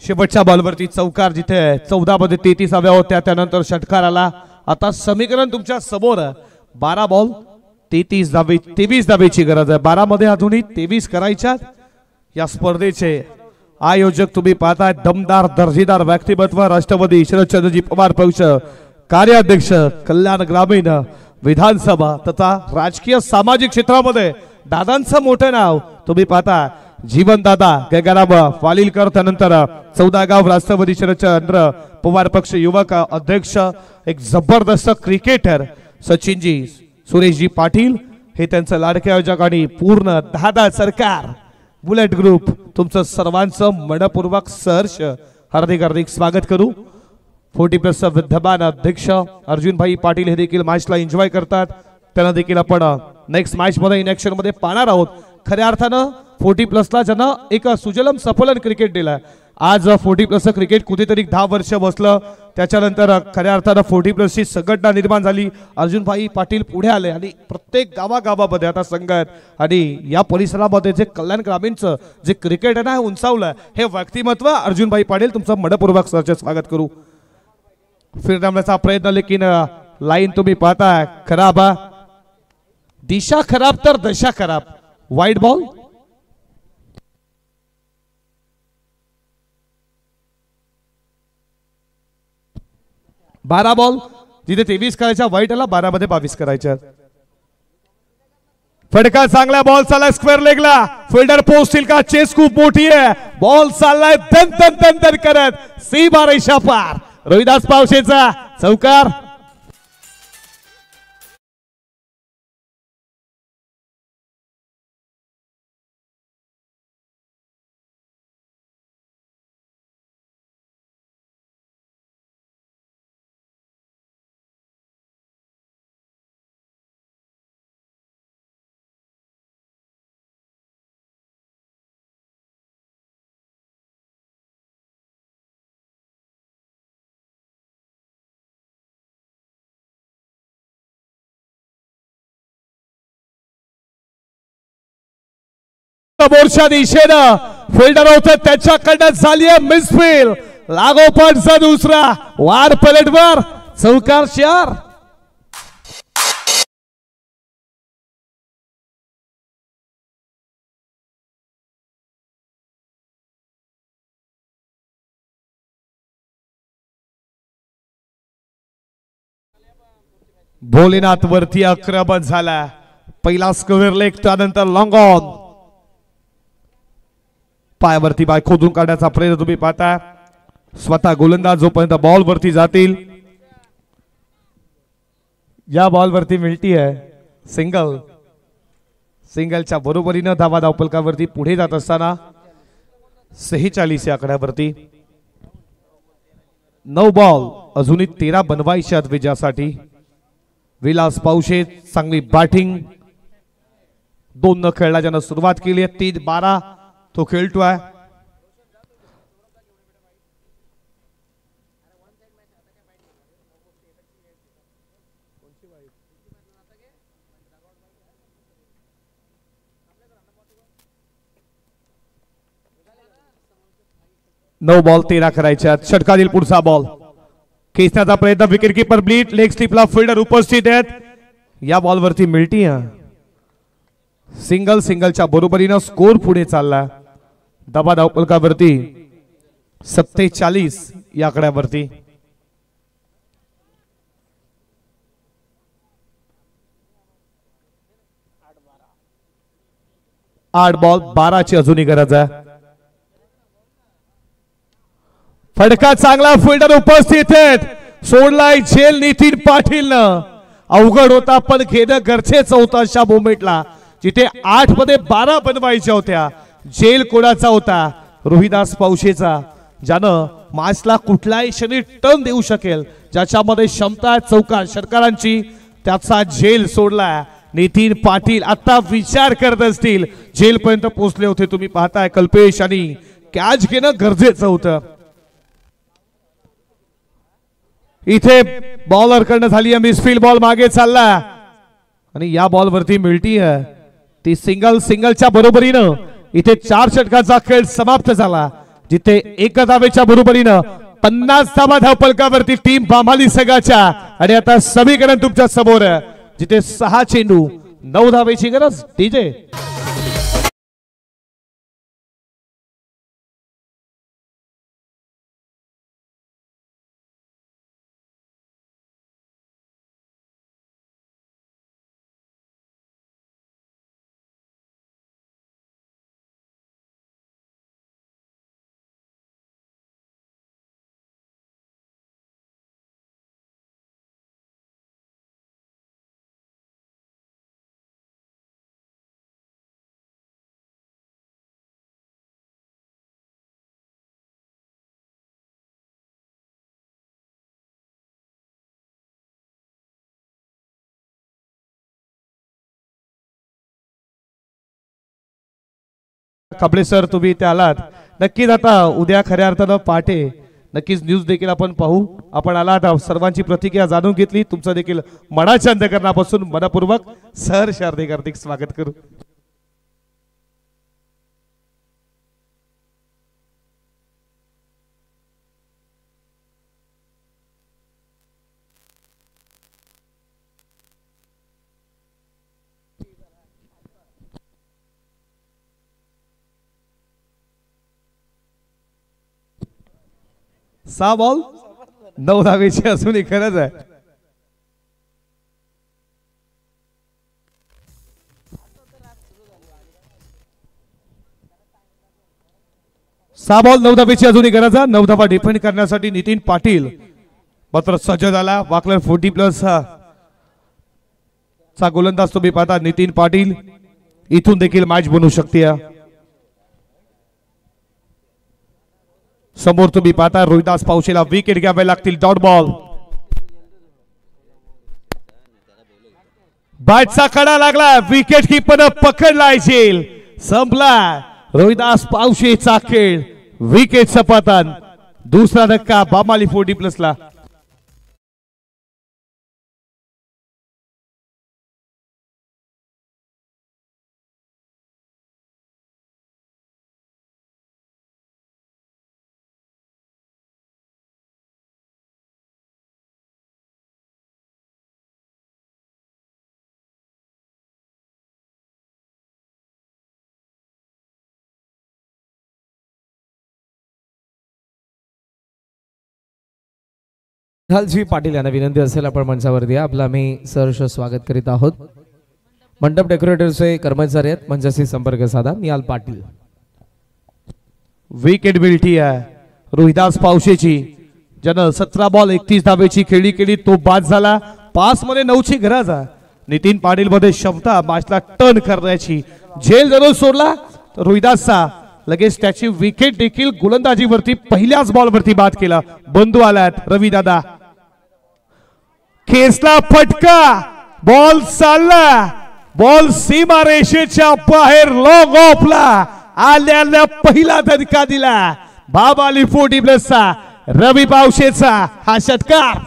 [SPEAKER 3] शेवटच्या बॉलवरती चौकार जिथे 14 मध्ये 33 हव्या होत्या त्यानंतर षटकार आला. आता समीकरण तुमच्या समोर 12 बॉल 33 धावे 23 धावेची गरज आहे. 12 मध्ये अजूनही 23 करायच्या. या स्पर्धेचे आयोजक तुम्ही पाहताय दमदार दर्जेदार व्यक्तिमत्व राष्ट्रवादी शरदचंद्रजी पवार पक्ष कार्याध्यक्ष कल्याण ग्रामीण विधानसभा तथा राजकीय सामाजिक क्षेत्रामध्ये दादांचं मोठं नाव तुम्ही पाहता जीवन दादा गगराम वालिलकर त्यानंतर 14 गाव राष्ट्रवादी शरदचंद्र पवार पक्ष युवक अध्यक्ष एक जबरदस्त क्रिकेटर सचिनजी सुरेशजी पाटील हे त्यांचं लाडके आयोजक आणि पूर्ण दादा सरकार बुलेट ग्रुप तुमचं सर्वांचं मनपूर्वक सहर्ष हार्दिक हार्दिक स्वागत करू. 40+ विद्यमान अध्यक्ष अर्जुन भाई पाटील हे देखील मॅचला एन्जॉय करतात. त्यांना देखील आपण नेक्स्ट मॅच मध्ये इन ऍक्शन मध्ये पाहणार आहोत. खऱ्या अर्थानं 40+ ला ज्यांना एक सुजलम सफलन क्रिकेट दिलाय. आज 40+ क्रिकेट कुठेतरी 10 वर्ष बसलं त्याच्यानंतर खऱ्या अर्थानं 40+ ची संघटना निर्माण झाली. अर्जुन भाई पाटील पुढे आले आणि प्रत्येक गावागावामध्ये आता संघ आहेत आणि या परिसरामध्ये जे कल्याण ग्रामीणचं जे क्रिकेट आहे ना उंचावलं हे व्यक्तिमत्व अर्जुन भाई पाटील तुमचं मनपूर्वक सहर्ष स्वागत करू. फिरण्याचा प्रयत्न लेकिन लाईन तुम्ही पाहताय खराब दिशा खराब तर दशा खराब. वाईड बॉल बारा बॉल जिथे 23 करायच्या वाईट आला 12 मध्ये 22 करायच्या. फटका चांगला बॉल चालला स्क्वेअर लेगला फिल्डर पोहोचतील का चेस खूप मोठी आहे. बॉल चाललाय दन दन दन दन करत सीमा रेषा पार. रोहिदास पावशेचा चौकार. समोरच्या दिशेनं फिल्डर होते त्याच्याकडनं झाली आहे मिसफील्ड लागोपाठचा दुसरा वार पलटवर चौकार 4 भोलेनाथ वरती आक्रमण झाला पहिला स्क्वेअर लेग त्यानंतर लॉंग ऑन पायावरती बाय खोदून काढण्याचा प्रयत्न तुम्ही पाहता स्वतः गोलंदाज जोपर्यंत बॉल वरती जातील या बॉल वरती मिळती आहे सिंगल सिंगलच्या बरोबरीनं धावा धावपलकावरती पुढे जात असताना 46 या आकड्यावरती 9 बॉल अजूनही 13 बनवायचे आहेत विजयासाठी विलास पावशे चांगली बॅटिंग 2 न खेळला ज्यानं सुरुवात केली आहे 3-12 तो खेळतोय नऊ बॉल 13 करायच्या षटका देईल पुढचा बॉल खेचण्याचा प्रयत्न विकेट कीपर ब्लीड लेग स्लिपला फिल्डर उपस्थित आहेत या बॉल वरती मिळती सिंगल सिंगलच्या बरोबरीनं स्कोर पुढे चालला दबा धावपलकावरती 47 या आकड्यावरती आठ बॉल 12 ची अजूनही गरज आहे फटका चांगला फिल्डर उपस्थित आहेत सोडलाय झेल नितीन पाटील अवघड होता पण घेणं गरजेचं होतं अशा मोमेंटला जिथे 8 मध्ये 12 बनवायच्या होत्या झेल कोणाचा होता रोहिदास पावशेचा ज्यानं मॅचला कुठलाही क्षणी टर्न देऊ शकेल ज्याच्यामध्ये क्षमता चौकार षटकारांची त्याचा झेल सोडला नितीन पाटील आता विचार करत असतील झेल पर्यंत पोहोचले होते तुम्ही पाहताय कल्पेश आणि कॅच घेणं गरजेचं होतं इथे बॉलर कडनं झाली आहे मिसफील्ड बॉल मागे चालला आणि या बॉल वरती मिळती आहे ती सिंगल सिंगलच्या बरोबरीनं इथे 4 षटकाचा खेळ समाप्त झाला जिथे 1 धावेच्या बरोबरीनं 50 धावा धावपलकावरती टीम बामाली संघाच्या आणि आता समीकरण तुमच्या समोर जिथे 6 चेंडू 9 धावेची गरज डीजे काबळे सर तुम्ही इथे आलात नक्कीच आता उद्या खऱ्या अर्थानं पहाटे नक्कीच न्यूज देखील आपण पाहू आपण आलात सर्वांची प्रतिक्रिया जाणून घेतली तुमचं देखील मनाच्या अंतःकरणापासून मनपूर्वक सहर्ष हार्दिक स्वागत करू सहा बॉल 9 धावेची अजूनही गरज आहे सहा बॉल 9 धावेची अजूनही गरज आहे 9 धावा डिफेंड करण्यासाठी नितीन पाटील मात्र सज्ज झाला वाकलर 40+ चा गोलंदाज तुम्ही पाहता नितीन पाटील इथून देखील मॅच बनवू शकते समोर तुम्ही पाहता रोहिदास पावशेला विकेट घ्यावे लागतील डॉट बॉल बॅटचा कडा लागला विकेट कीपर पकडला झेल संपला रोहिदास पावशेचा खेळ विकेटचं पतन दुसरा धक्का बामाली 40+ ला
[SPEAKER 1] निहालजी पाटील यांना विनंती असेल आपण मंचावरती या. आपलं आम्ही सहर्ष स्वागत करीत आहोत. मंडप डेकोरेटरचे कर्मचारी आहेत, मंचाशी संपर्क साधा. निहाल पाटील.
[SPEAKER 3] विकेट मिळती आहे रोहिदास पावशेची, ज्यानं 17 बॉल 31 धावेची खेळी केली, तो बाद झाला. 5 मध्ये 9ची गरज आहे. नितीन पाटील मध्ये क्षमता मॅचला टर्न करण्याची. झेल जरूर सोडला तर रोहिदासचा लगेच त्याची विकेट देखील गोलंदाजीवरती पहिल्याच बॉलवरती बाद केला. बंधू आलात रवी दादा. खेचला फटका, बॉल चालला, बॉल सीमा रेषेच्या बाहेर लॉंग ऑफला आल्याला पहिला धक्का दिला. बाबाली 40+ रवी पावशेचा हा षटकार.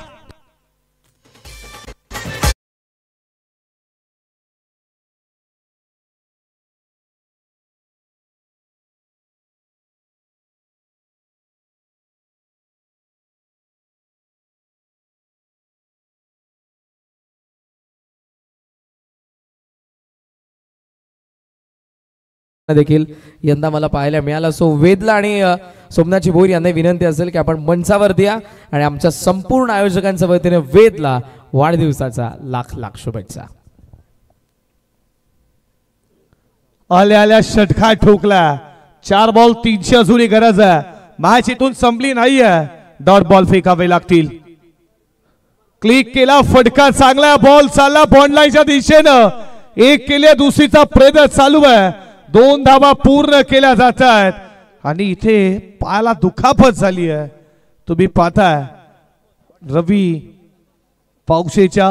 [SPEAKER 1] देखील यंदा मला पाहायला मिळाला. सो वेदला आणि सोमनाथची भोईर यांना विनंती असेल की आपण मंचावरती या आणि आमच्या संपूर्ण आयोजकांच्या वतीने वेदला वाढदिवसाचा लाख लाख शुभेच्छा.
[SPEAKER 3] आल्या आल्या षटकार ठोकला. 4 बॉल 3ची अजूनही गरज आहे. मॅच इथून संपली नाहीये. डॉट बॉल फेकावे लागतील. क्लिक केला, फटका चांगला, बॉल चालला बॉन्ड लाईनच्या दिशेनं. एक केल्या, दुसरीचा प्रयत्न चालू आहे. 2 धावा पूर्ण केल्या जात आहेत आणि इथे पायाला दुखापत झाली आहे. तुम्ही पाहताय रवी पावशेच्या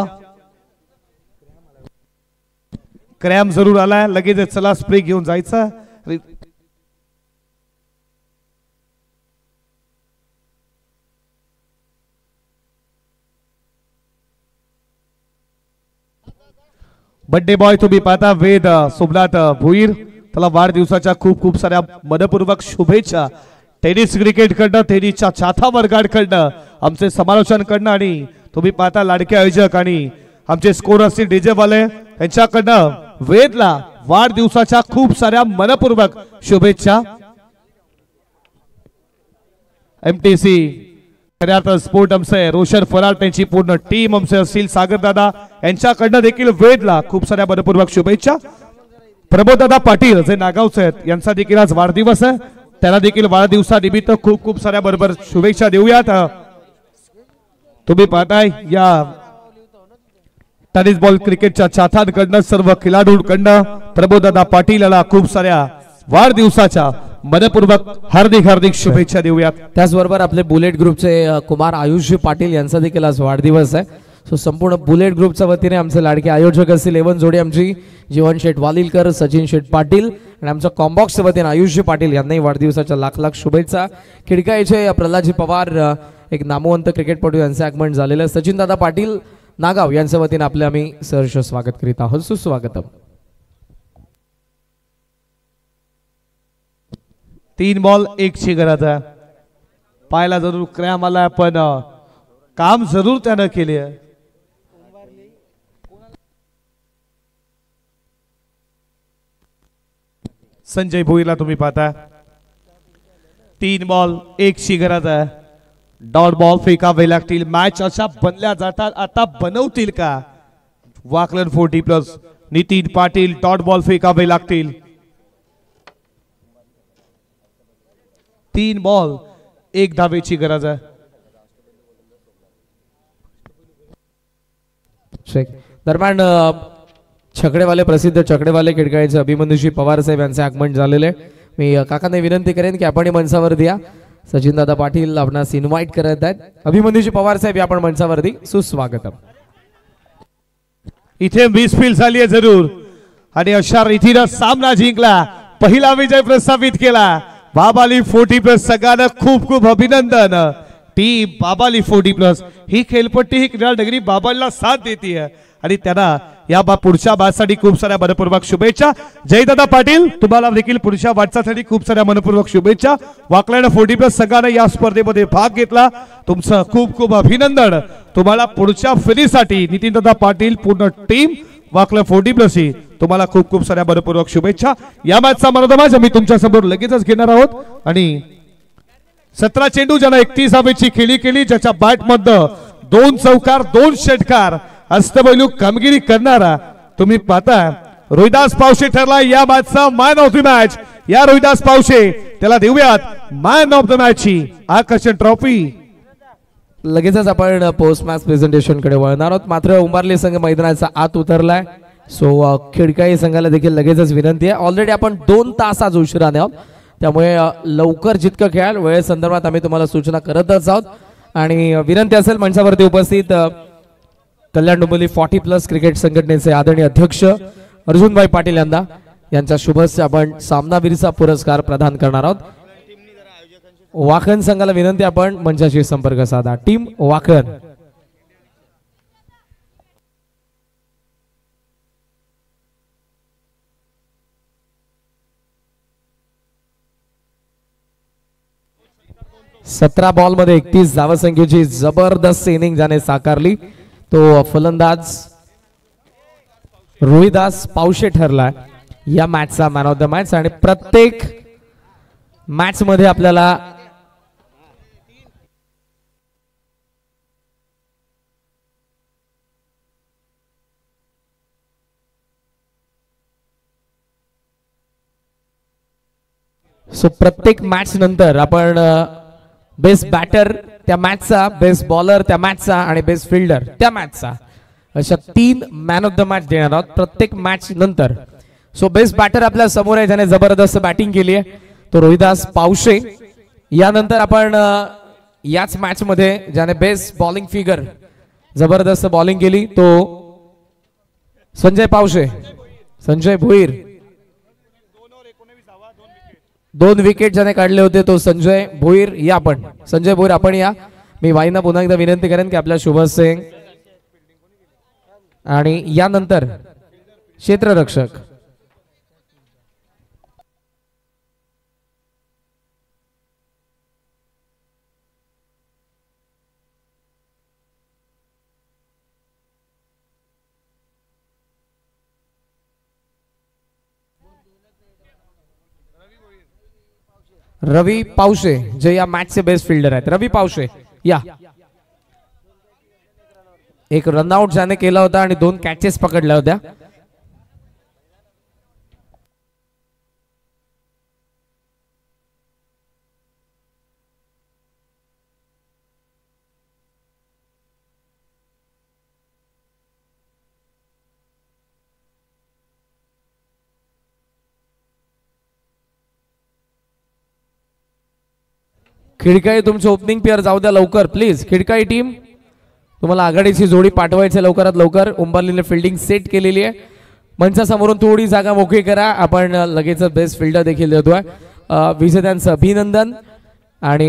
[SPEAKER 3] क्रॅम्प जरूर आलाय. लगेच चला स्प्रे घेऊन जायचा. बर्थडे बॉय तुम्ही पाहता वेद सोमनाथ भोईर, त्याला वाढदिवसाच्या खूप खूप साऱ्या मनपूर्वक शुभेच्छा. टेनिस क्रिकेट कडनं, टेनिसच्या चाथा वर्गाकडनं, आमचे समालोचन कडनं आणि तुम्ही पाहता लाडके आयोजक आणि आमचे स्कोर असतील डीजे वाले यांच्याकडनं वेदला वाढदिवसाच्या खूप साऱ्या मनपूर्वक शुभेच्छा. MTC खऱ्या स्पोर्ट आमचे रोशन फरार, त्यांची पूर्ण टीम आमचे असतील सागर दादा यांच्याकडनं देखील वेदला खूप साऱ्या मनपूर्वक शुभेच्छा. प्रबोधदादा पाटील जे नागावचे आहेत यांचा देखील आज वाढदिवस आहे. त्याला देखील वाढदिवसानिमित्त खूप खूप साऱ्या बरोबर शुभेच्छा देऊयात. तुम्ही पाहताय या टेनिस बॉल क्रिकेटच्या चाहत्यांकडनं, सर्व खेळाडूंकडनं प्रबोधदादा पाटील याला खूप साऱ्या वाढदिवसाच्या मनपूर्वक हार्दिक हार्दिक शुभेच्छा देऊयात.
[SPEAKER 1] त्याचबरोबर आपले बुलेट ग्रुपचे कुमार आयुष्य पाटील यांचा देखील आज वाढदिवस आहे. सो संपूर्ण बुलेट ग्रुपच्या वतीने आमचे लाडके आयोजक असतील 11 जोडी आमची जीवन शेठ वालिलकर, सचिन शेठ पाटील आणि आमच्या कॉम्बॉक्सच्या वतीने आयुष्य पाटील यांनाही वाढदिवसाच्या लाख लाख शुभेच्छा. खिडकाईचे प्रल्हादजी पवार, एक नामवंत क्रिकेटपटू यांचे आगमन झालेलं आहे. सचिन दादा पाटील नागाव यांच्या वतीने आपले आम्ही सहर्ष स्वागत करीत आहोत. सुस्वागतम.
[SPEAKER 3] 3 बॉल 1ची गरज आहे. पायाला जरूर क्रॅम्प आला, पण काम जरूर त्यानं केले आहे. संजय भोईरला तुम्ही पाहता 3 बॉल 1ची गरज आहे. डॉट बॉल फेकावे लागतील. मॅच अशा बनल्या जातात, आता बनवतील का? वाकलन 40+ नितीन पाटील, डॉट बॉल फेकावे लागतील. 3 बॉल 1 धावेची गरज आहे.
[SPEAKER 1] दरम्यान छकडेवाले, प्रसिद्ध छकडेवाले खिडकाळीचे अभिमन्यूजी पवार साहेब यांचे आगमन झालेले. मी काकांना विनंती करेन की आपण मंचावरती या. सचिन दादा पाटील आपणास इन्व्हाइट करत आहेत. अभिमन्यूजी पवार साहेब या आपण मंचावरती. सुस्वागतम.
[SPEAKER 3] इथे मिसफील झाली आहे जरूर आणि अशा रीतीनं सामना जिंकला, पहिला विजय प्रस्थापित केला. बाबाली 40+ सगळ्यांना खूप खूप अभिनंदन. टीम बाबाली 40+ ही खेळपट्टी, ही क्रीडा नगरी बाबाला साथ देते आणि त्यांना या पुढच्या बाजूसाठी खूप साऱ्या मनपूर्वक शुभेच्छा. जयदादा पाटील तुम्हाला देखील पुढच्या वाटचालीसाठी खूप साऱ्या मनपूर्वक शुभेच्छा. वाकलायन 40+ संघाने या स्पर्धेमध्ये भाग घेतला, तुमचं खूप खूप अभिनंदन. तुम्हाला पुढच्या फेरीसाठी नितीनदादा पाटील, पूर्ण टीम वाकला 40+ तुम्हाला खूप खूप साऱ्या मनपूर्वक शुभेच्छा. या मॅचचा मनोदमाज आम्ही तुमच्या समोर लगेचच घेणार आहोत आणि 17 चेंडू ज्याला 31 धावेची खेळी केली, ज्याच्या बॅट मध्ये 2 चौकार 2 षटकार अष्टपैलू कामगिरी करणारा तुम्ही पाहता रोहिदास पावशे ठरला या मॅचचा मॅन ऑफ द मॅच. या रोहिदास पावशे त्याला देऊयात मॅन ऑफ द मॅच ची आकर्षण ट्रॉफी.
[SPEAKER 1] लगेचच आपण पोस्ट मॅच प्रेझेंटेशन कडे वळणार आहोत. मात्र उंबारली संघ मैदानाचा आत उतरलाय. सो खिडकाई संघाला देखील लगेचच विनंती आहे. ऑलरेडी आपण 2 तास आज उशिराने आहोत त्यामुळे लवकर जितकं खेळाल वेळेसंदर्भात आम्ही तुम्हाला सूचना करतच आहोत. आणि विनंती असेल मंचावरती उपस्थित कल्याण डोंबिवली 40+ क्रिकेट संघटनेचे आदरणीय अध्यक्ष अर्जुनभाई पाटील यांचा शुभस्य आपण सामनावीरचा पुरस्कार प्रदान करणार आहोत. वाखन संघाला विनंती आपण मंचाशी संपर्क साधा. टीम वाखन. सतरा बॉल मध्ये 31 धावसंख्येची जबरदस्त इनिंग ज्याने साकारली तो फलंदाज रोहिदास पावशे ठरला या मॅचचा मॅन ऑफ द मॅच. आणि प्रत्येक मॅच मध्ये आपल्याला प्रत्येक मॅच नंतर आपण बेस्ट बॅटर त्या मॅचचा, बेस्ट बॉलर त्या मॅचचा आणि बेस्ट फिल्डर त्या मॅचचा अशा 3 मॅन ऑफ द मॅच देणार आहोत प्रत्येक मॅच नंतर. सो बेस्ट बॅटर आपल्या समोर आहे ज्याने जबरदस्त बॅटिंग केली आहे तो रोहिदास पावशे. यानंतर आपण याच मॅच मध्ये ज्याने बेस्ट बॉलिंग फिगर जबरदस्त बॉलिंग केली तो संजय पावशे, संजय भोईर. 2 विकेट ज्याने काढले होते तो संजय भोईर. या आपण संजय भोईर आपण या. मी वाईना पुन्हा एकदा विनंती करेन की आपल्या शुभस्य आणि यानंतर क्षेत्ररक्षक रवी पावशे जे या मॅचचे बेस्ट फिल्डर आहेत. रवी पावशे या. एक रनआउट ज्याने केला होता आणि 2 कॅचेस पकडल्या होत्या. खिडकाई तुमचे ओपनिंग पेअर जाऊ द्या लवकर प्लीज. खिडकाई टीम तुम्हाला आघाडीची जोडी पाठवायची लवकरात लवकर. उंबरलीने फिल्डिंग सेट केलेली आहे. मंचासमोरून थोडी जागा मोकळी करा. आपण लगेच बेस्ट फिल्डर देखील देतोय. विजेत्यांचं अभिनंदन. आणि